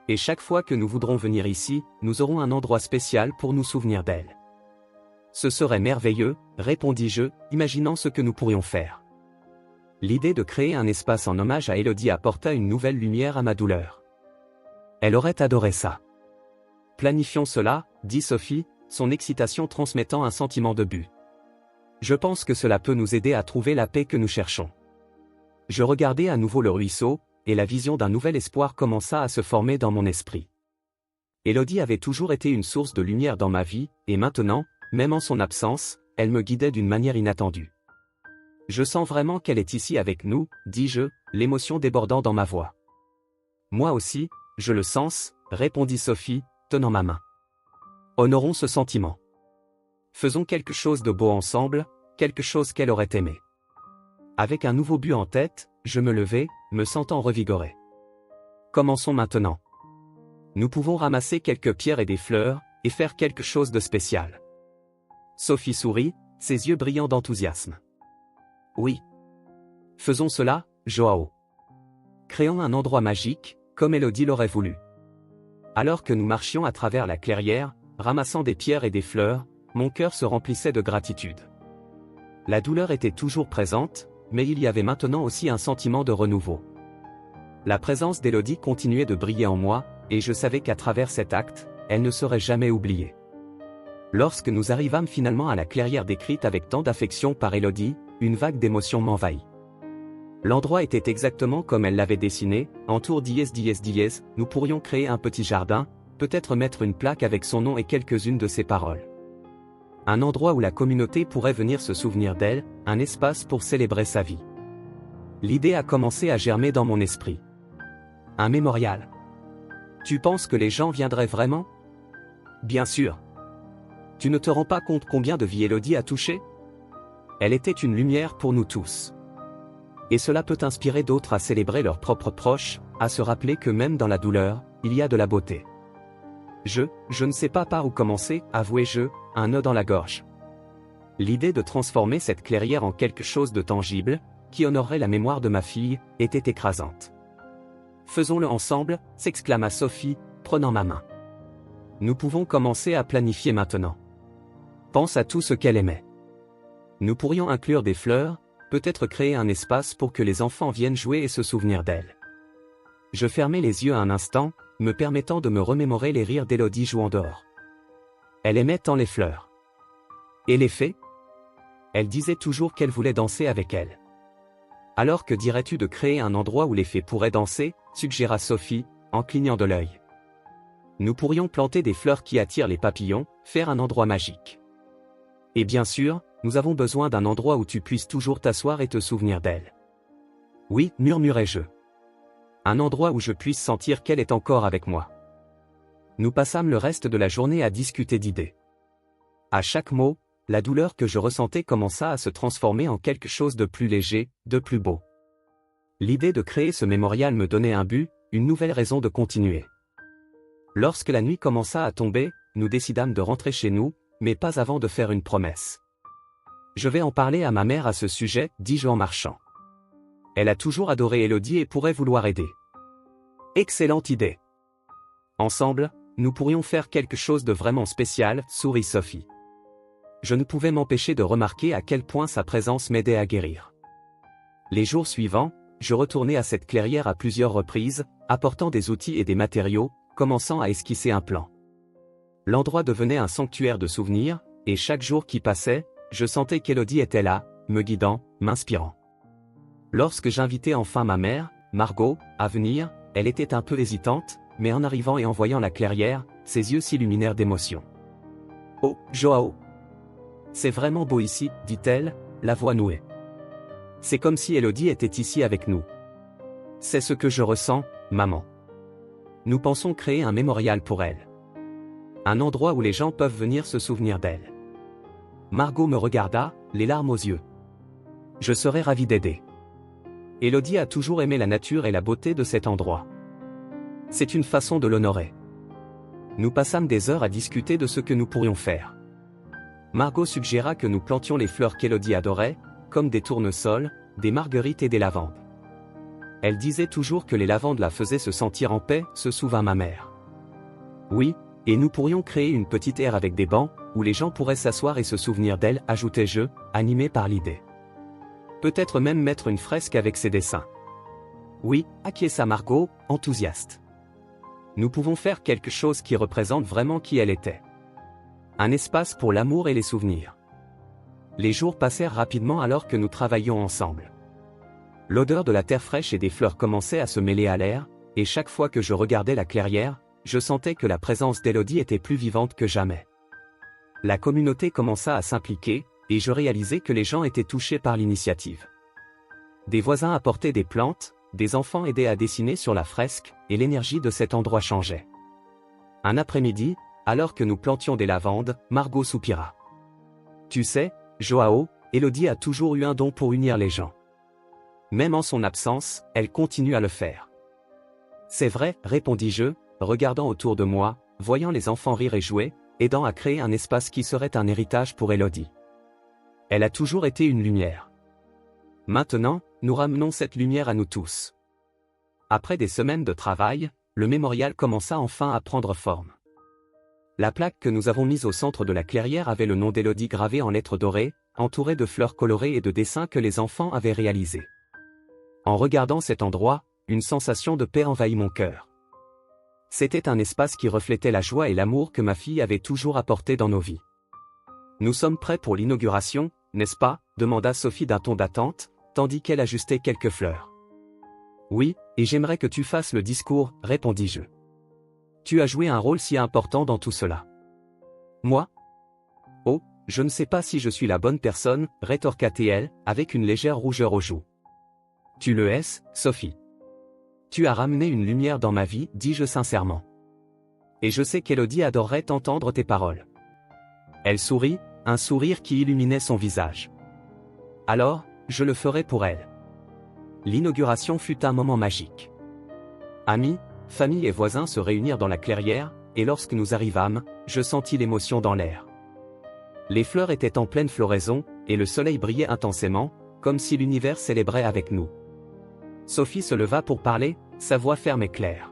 Et chaque fois que nous voudrons venir ici, nous aurons un endroit spécial pour nous souvenir d'elle. Ce serait merveilleux, répondis-je, imaginant ce que nous pourrions faire. L'idée de créer un espace en hommage à Élodie apporta une nouvelle lumière à ma douleur. Elle aurait adoré ça. Planifions cela, dit Sophie, son excitation transmettant un sentiment de but. Je pense que cela peut nous aider à trouver la paix que nous cherchons. Je regardai à nouveau le ruisseau, et la vision d'un nouvel espoir commença à se former dans mon esprit. Élodie avait toujours été une source de lumière dans ma vie, et maintenant, même en son absence, elle me guidait d'une manière inattendue. Je sens vraiment qu'elle est ici avec nous, dis-je, l'émotion débordant dans ma voix. Moi aussi, je le sens, répondit Sophie, tenant ma main. Honorons ce sentiment. Faisons quelque chose de beau ensemble, quelque chose qu'elle aurait aimé. Avec un nouveau but en tête, je me levai, me sentant revigoré. Commençons maintenant. Nous pouvons ramasser quelques pierres et des fleurs, et faire quelque chose de spécial. Sophie sourit, ses yeux brillants d'enthousiasme. Oui. Faisons cela, Joao. Créons un endroit magique, comme Élodie l'aurait voulu. Alors que nous marchions à travers la clairière, ramassant des pierres et des fleurs, mon cœur se remplissait de gratitude. La douleur était toujours présente, mais il y avait maintenant aussi un sentiment de renouveau. La présence d'Élodie continuait de briller en moi, et je savais qu'à travers cet acte, elle ne serait jamais oubliée. Lorsque nous arrivâmes finalement à la clairière décrite avec tant d'affection par Élodie, une vague d'émotion m'envahit. L'endroit était exactement comme elle l'avait dessiné, entour d'IS, nous pourrions créer un petit jardin, peut-être mettre une plaque avec son nom et quelques-unes de ses paroles. Un endroit où la communauté pourrait venir se souvenir d'elle, un espace pour célébrer sa vie. L'idée a commencé à germer dans mon esprit. Un mémorial. Tu penses que les gens viendraient vraiment? Bien sûr. Tu ne te rends pas compte combien de vies Élodie a touché? Elle était une lumière pour nous tous. Et cela peut inspirer d'autres à célébrer leurs propres proches, à se rappeler que même dans la douleur, il y a de la beauté. Je ne sais pas par où commencer, avouai-je, un nœud dans la gorge. L'idée de transformer cette clairière en quelque chose de tangible, qui honorerait la mémoire de ma fille, était écrasante. Faisons-le ensemble, s'exclama Sophie, prenant ma main. Nous pouvons commencer à planifier maintenant. Pense à tout ce qu'elle aimait. Nous pourrions inclure des fleurs, peut-être créer un espace pour que les enfants viennent jouer et se souvenir d'elle. Je fermai les yeux un instant, me permettant de me remémorer les rires d'Élodie jouant dehors. Elle aimait tant les fleurs. Et les fées? Elle disait toujours qu'elle voulait danser avec elle. Alors que dirais-tu de créer un endroit où les fées pourraient danser, suggéra Sophie, en clignant de l'œil. Nous pourrions planter des fleurs qui attirent les papillons, faire un endroit magique. Et bien sûr, nous avons besoin d'un endroit où tu puisses toujours t'asseoir et te souvenir d'elle. Oui, murmurai-je. Un endroit où je puisse sentir qu'elle est encore avec moi. Nous passâmes le reste de la journée à discuter d'idées. À chaque mot, la douleur que je ressentais commença à se transformer en quelque chose de plus léger, de plus beau. L'idée de créer ce mémorial me donnait un but, une nouvelle raison de continuer. Lorsque la nuit commença à tomber, nous décidâmes de rentrer chez nous, mais pas avant de faire une promesse. Je vais en parler à ma mère à ce sujet, dis-je en marchant. Elle a toujours adoré Élodie et pourrait vouloir aider. Excellente idée. Ensemble, nous pourrions faire quelque chose de vraiment spécial, sourit Sophie. Je ne pouvais m'empêcher de remarquer à quel point sa présence m'aidait à guérir. Les jours suivants, je retournai à cette clairière à plusieurs reprises, apportant des outils et des matériaux, commençant à esquisser un plan. L'endroit devenait un sanctuaire de souvenirs, et chaque jour qui passait, je sentais qu'Élodie était là, me guidant, m'inspirant. Lorsque j'invitai enfin ma mère, Margot, à venir, elle était un peu hésitante, mais en arrivant et en voyant la clairière, ses yeux s'illuminèrent d'émotion. « Oh, Joao! C'est vraiment beau ici, dit-elle, la voix nouée. C'est comme si Élodie était ici avec nous. C'est ce que je ressens, maman. Nous pensons créer un mémorial pour elle. Un endroit où les gens peuvent venir se souvenir d'elle. Margot me regarda, les larmes aux yeux. Je serais ravi d'aider. Élodie a toujours aimé la nature et la beauté de cet endroit. C'est une façon de l'honorer. Nous passâmes des heures à discuter de ce que nous pourrions faire. Margot suggéra que nous plantions les fleurs qu'Élodie adorait, comme des tournesols, des marguerites et des lavandes. Elle disait toujours que les lavandes la faisaient se sentir en paix, se souvint ma mère. Oui, et nous pourrions créer une petite aire avec des bancs, où les gens pourraient s'asseoir et se souvenir d'elle, ajoutai-je, animé par l'idée. Peut-être même mettre une fresque avec ses dessins. Oui, acquiesça Margot, enthousiaste. Nous pouvons faire quelque chose qui représente vraiment qui elle était. Un espace pour l'amour et les souvenirs. Les jours passèrent rapidement alors que nous travaillions ensemble. L'odeur de la terre fraîche et des fleurs commençait à se mêler à l'air, et chaque fois que je regardais la clairière, je sentais que la présence d'Élodie était plus vivante que jamais. La communauté commença à s'impliquer, et je réalisais que les gens étaient touchés par l'initiative. Des voisins apportaient des plantes, des enfants aidaient à dessiner sur la fresque, et l'énergie de cet endroit changeait. Un après-midi, alors que nous plantions des lavandes, Margot soupira. Tu sais, Joao, Élodie a toujours eu un don pour unir les gens. Même en son absence, elle continue à le faire. C'est vrai, répondis-je, regardant autour de moi, voyant les enfants rire et jouer, aidant à créer un espace qui serait un héritage pour Élodie. Elle a toujours été une lumière. Maintenant, nous ramenons cette lumière à nous tous. Après des semaines de travail, le mémorial commença enfin à prendre forme. La plaque que nous avons mise au centre de la clairière avait le nom d'Élodie gravé en lettres dorées, entouré de fleurs colorées et de dessins que les enfants avaient réalisés. En regardant cet endroit, une sensation de paix envahit mon cœur. C'était un espace qui reflétait la joie et l'amour que ma fille avait toujours apporté dans nos vies. Nous sommes prêts pour l'inauguration, n'est-ce pas ? Demanda Sophie d'un ton d'attente, tandis qu'elle ajustait quelques fleurs. Oui, et j'aimerais que tu fasses le discours, répondis-je. Tu as joué un rôle si important dans tout cela. Moi ? Oh, je ne sais pas si je suis la bonne personne, rétorqua-t-elle, avec une légère rougeur aux joues. Tu le es, Sophie. Tu as ramené une lumière dans ma vie, dis-je sincèrement. Et je sais qu'Élodie adorerait entendre tes paroles. Elle sourit, un sourire qui illuminait son visage. Alors, je le ferai pour elle. L'inauguration fut un moment magique. Amis, famille et voisins se réunirent dans la clairière, et lorsque nous arrivâmes, je sentis l'émotion dans l'air. Les fleurs étaient en pleine floraison, et le soleil brillait intensément, comme si l'univers célébrait avec nous. Sophie se leva pour parler, sa voix ferme et claire.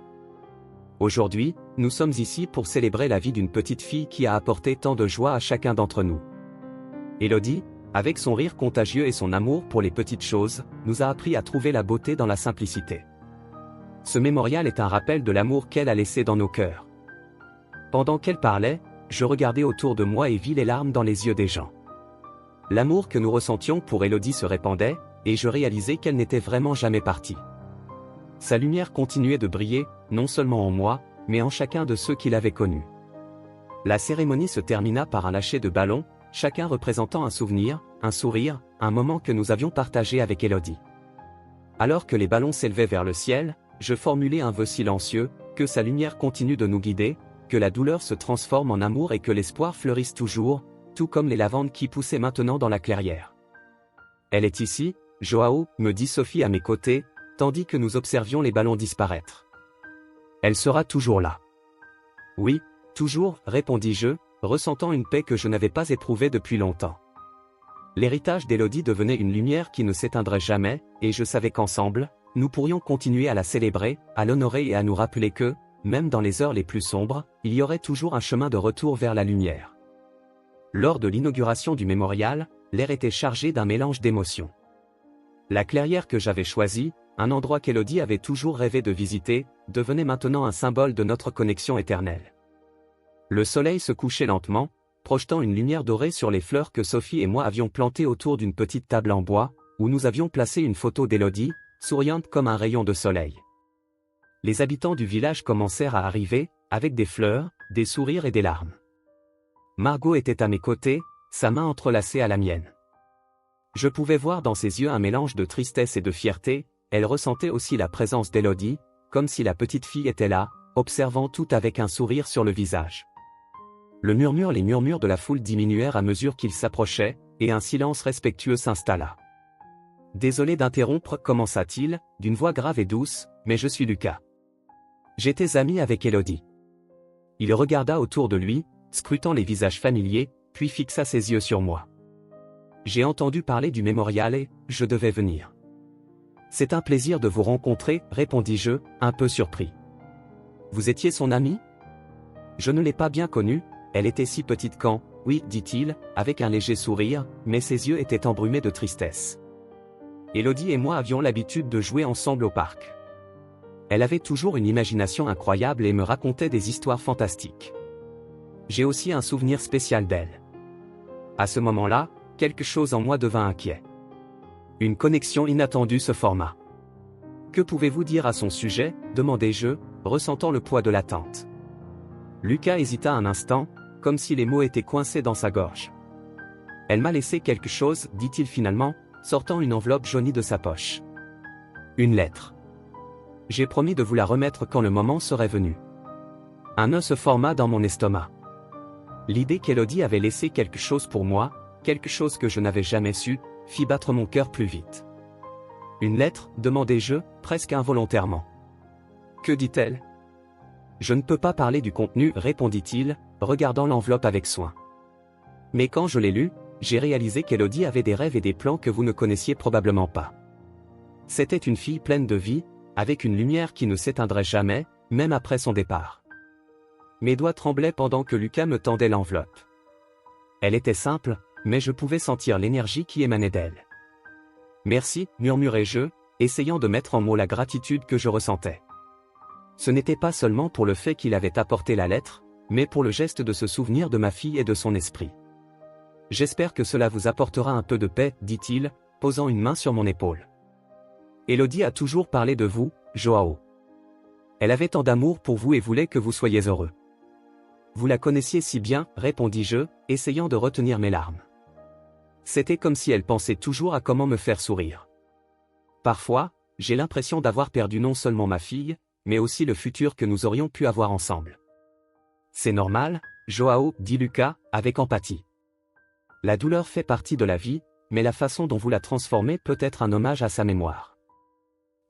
Aujourd'hui, nous sommes ici pour célébrer la vie d'une petite fille qui a apporté tant de joie à chacun d'entre nous. Élodie, avec son rire contagieux et son amour pour les petites choses, nous a appris à trouver la beauté dans la simplicité. Ce mémorial est un rappel de l'amour qu'elle a laissé dans nos cœurs. Pendant qu'elle parlait, je regardais autour de moi et vis les larmes dans les yeux des gens. L'amour que nous ressentions pour Élodie se répandait, et je réalisais qu'elle n'était vraiment jamais partie. Sa lumière continuait de briller, non seulement en moi, mais en chacun de ceux qui l'avaient connue. La cérémonie se termina par un lâcher de ballons, chacun représentant un souvenir, un sourire, un moment que nous avions partagé avec Élodie. Alors que les ballons s'élevaient vers le ciel, je formulai un vœu silencieux, que sa lumière continue de nous guider, que la douleur se transforme en amour et que l'espoir fleurisse toujours, tout comme les lavandes qui poussaient maintenant dans la clairière. Elle est ici, Joao, me dit Sophie à mes côtés, tandis que nous observions les ballons disparaître. Elle sera toujours là. Oui, toujours, répondis-je, ressentant une paix que je n'avais pas éprouvée depuis longtemps. L'héritage d'Élodie devenait une lumière qui ne s'éteindrait jamais, et je savais qu'ensemble, nous pourrions continuer à la célébrer, à l'honorer et à nous rappeler que, même dans les heures les plus sombres, il y aurait toujours un chemin de retour vers la lumière. Lors de l'inauguration du mémorial, l'air était chargé d'un mélange d'émotions. La clairière que j'avais choisie, un endroit qu'Élodie avait toujours rêvé de visiter, devenait maintenant un symbole de notre connexion éternelle. Le soleil se couchait lentement, projetant une lumière dorée sur les fleurs que Sophie et moi avions plantées autour d'une petite table en bois, où nous avions placé une photo d'Élodie, souriante comme un rayon de soleil. Les habitants du village commencèrent à arriver, avec des fleurs, des sourires et des larmes. Margot était à mes côtés, sa main entrelacée à la mienne. Je pouvais voir dans ses yeux un mélange de tristesse et de fierté, elle ressentait aussi la présence d'Élodie, comme si la petite fille était là, observant tout avec un sourire sur le visage. Les murmures de la foule diminuèrent à mesure qu'il s'approchait, et un silence respectueux s'installa. Désolé d'interrompre, commença-t-il, d'une voix grave et douce, mais je suis Lucas. J'étais ami avec Élodie. Il regarda autour de lui, scrutant les visages familiers, puis fixa ses yeux sur moi. J'ai entendu parler du mémorial et je devais venir. C'est un plaisir de vous rencontrer, répondis-je, un peu surpris. Vous étiez son amie? Je ne l'ai pas bien connue, elle était si petite quand, oui, dit-il, avec un léger sourire, mais ses yeux étaient embrumés de tristesse. Élodie et moi avions l'habitude de jouer ensemble au parc. Elle avait toujours une imagination incroyable et me racontait des histoires fantastiques. J'ai aussi un souvenir spécial d'elle. À ce moment-là, quelque chose en moi devint inquiet. Une connexion inattendue se forma. Que pouvez-vous dire à son sujet, demandai-je, ressentant le poids de l'attente. Lucas hésita un instant, comme si les mots étaient coincés dans sa gorge. Elle m'a laissé quelque chose, dit-il finalement, sortant une enveloppe jaunie de sa poche. Une lettre. J'ai promis de vous la remettre quand le moment serait venu. Un nœud se forma dans mon estomac. L'idée qu'Élodie avait laissé quelque chose pour moi, quelque chose que je n'avais jamais su, fit battre mon cœur plus vite. Une lettre, demandai-je, presque involontairement. Que dit-elle? Je ne peux pas parler du contenu, répondit-il, regardant l'enveloppe avec soin. Mais quand je l'ai lue, j'ai réalisé qu'Élodie avait des rêves et des plans que vous ne connaissiez probablement pas. C'était une fille pleine de vie, avec une lumière qui ne s'éteindrait jamais, même après son départ. Mes doigts tremblaient pendant que Lucas me tendait l'enveloppe. Elle était simple, mais je pouvais sentir l'énergie qui émanait d'elle. Merci, murmurai-je, essayant de mettre en mots la gratitude que je ressentais. Ce n'était pas seulement pour le fait qu'il avait apporté la lettre, mais pour le geste de se souvenir de ma fille et de son esprit. J'espère que cela vous apportera un peu de paix, dit-il, posant une main sur mon épaule. Élodie a toujours parlé de vous, Joao. Elle avait tant d'amour pour vous et voulait que vous soyez heureux. Vous la connaissiez si bien, répondis-je, essayant de retenir mes larmes. C'était comme si elle pensait toujours à comment me faire sourire. Parfois, j'ai l'impression d'avoir perdu non seulement ma fille, mais aussi le futur que nous aurions pu avoir ensemble. C'est normal, Joao, dit Lucas, avec empathie. La douleur fait partie de la vie, mais la façon dont vous la transformez peut être un hommage à sa mémoire.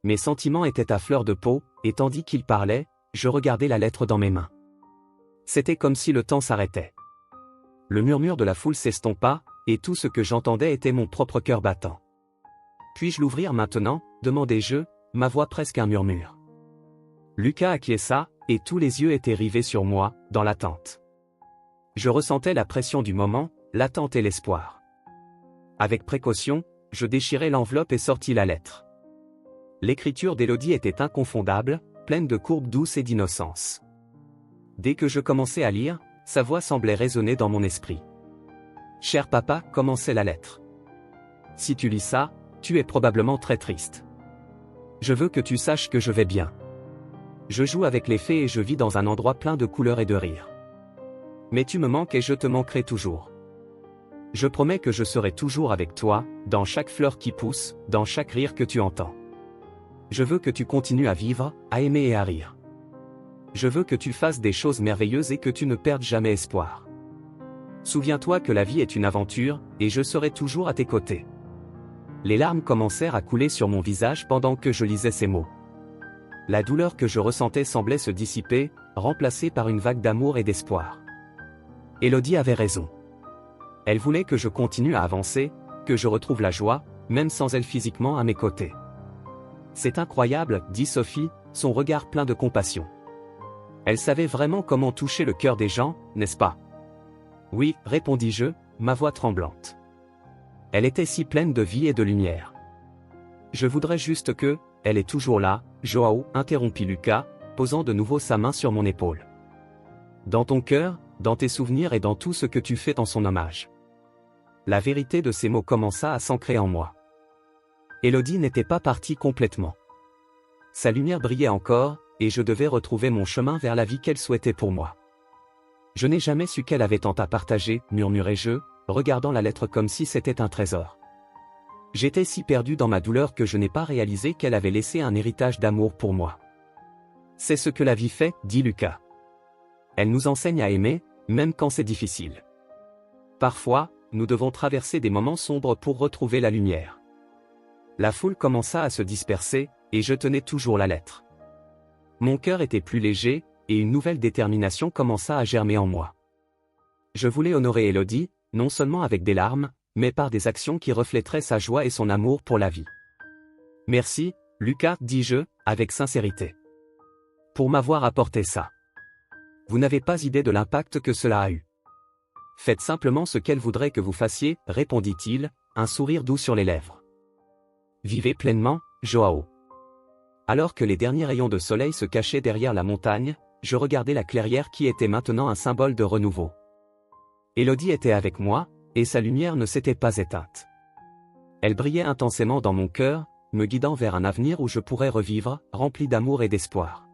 Mes sentiments étaient à fleur de peau, et tandis qu'il parlait, je regardais la lettre dans mes mains. C'était comme si le temps s'arrêtait. Le murmure de la foule s'estompa, et tout ce que j'entendais était mon propre cœur battant. Puis-je l'ouvrir maintenant, demandai-je, ma voix presque un murmure. Lucas acquiesça, et tous les yeux étaient rivés sur moi, dans l'attente. Je ressentais la pression du moment, l'attente et l'espoir. Avec précaution, je déchirai l'enveloppe et sortis la lettre. L'écriture d'Élodie était inconfondable, pleine de courbes douces et d'innocence. Dès que je commençais à lire, sa voix semblait résonner dans mon esprit. « Cher papa » commençait la lettre. « Si tu lis ça, tu es probablement très triste. Je veux que tu saches que je vais bien. Je joue avec les fées et je vis dans un endroit plein de couleurs et de rire. Mais tu me manques et je te manquerai toujours. Je promets que je serai toujours avec toi, dans chaque fleur qui pousse, dans chaque rire que tu entends. Je veux que tu continues à vivre, à aimer et à rire. Je veux que tu fasses des choses merveilleuses et que tu ne perdes jamais espoir. Souviens-toi que la vie est une aventure, et je serai toujours à tes côtés. » Les larmes commencèrent à couler sur mon visage pendant que je lisais ces mots. La douleur que je ressentais semblait se dissiper, remplacée par une vague d'amour et d'espoir. Élodie avait raison. Elle voulait que je continue à avancer, que je retrouve la joie, même sans elle physiquement à mes côtés. C'est incroyable, dit Sophie, son regard plein de compassion. Elle savait vraiment comment toucher le cœur des gens, n'est-ce pas? Oui, répondis-je, ma voix tremblante. Elle était si pleine de vie et de lumière. Je voudrais juste que, elle est toujours là, Joao, interrompit Lucas, posant de nouveau sa main sur mon épaule. Dans ton cœur, dans tes souvenirs et dans tout ce que tu fais en son hommage. La vérité de ces mots commença à s'ancrer en moi. Élodie n'était pas partie complètement. Sa lumière brillait encore, et je devais retrouver mon chemin vers la vie qu'elle souhaitait pour moi. Je n'ai jamais su qu'elle avait tant à partager, murmurai-je, regardant la lettre comme si c'était un trésor. J'étais si perdu dans ma douleur que je n'ai pas réalisé qu'elle avait laissé un héritage d'amour pour moi. C'est ce que la vie fait, dit Lucas. Elle nous enseigne à aimer, même quand c'est difficile. Parfois, nous devons traverser des moments sombres pour retrouver la lumière. La foule commença à se disperser, et je tenais toujours la lettre. Mon cœur était plus léger, et une nouvelle détermination commença à germer en moi. Je voulais honorer Élodie, non seulement avec des larmes, mais par des actions qui reflèteraient sa joie et son amour pour la vie. Merci, Lucas, dis-je, avec sincérité. Pour m'avoir apporté ça. Vous n'avez pas idée de l'impact que cela a eu. Faites simplement ce qu'elle voudrait que vous fassiez, répondit-il, un sourire doux sur les lèvres. Vivez pleinement, Joao. Alors que les derniers rayons de soleil se cachaient derrière la montagne, je regardais la clairière qui était maintenant un symbole de renouveau. Élodie était avec moi, et sa lumière ne s'était pas éteinte. Elle brillait intensément dans mon cœur, me guidant vers un avenir où je pourrais revivre, rempli d'amour et d'espoir.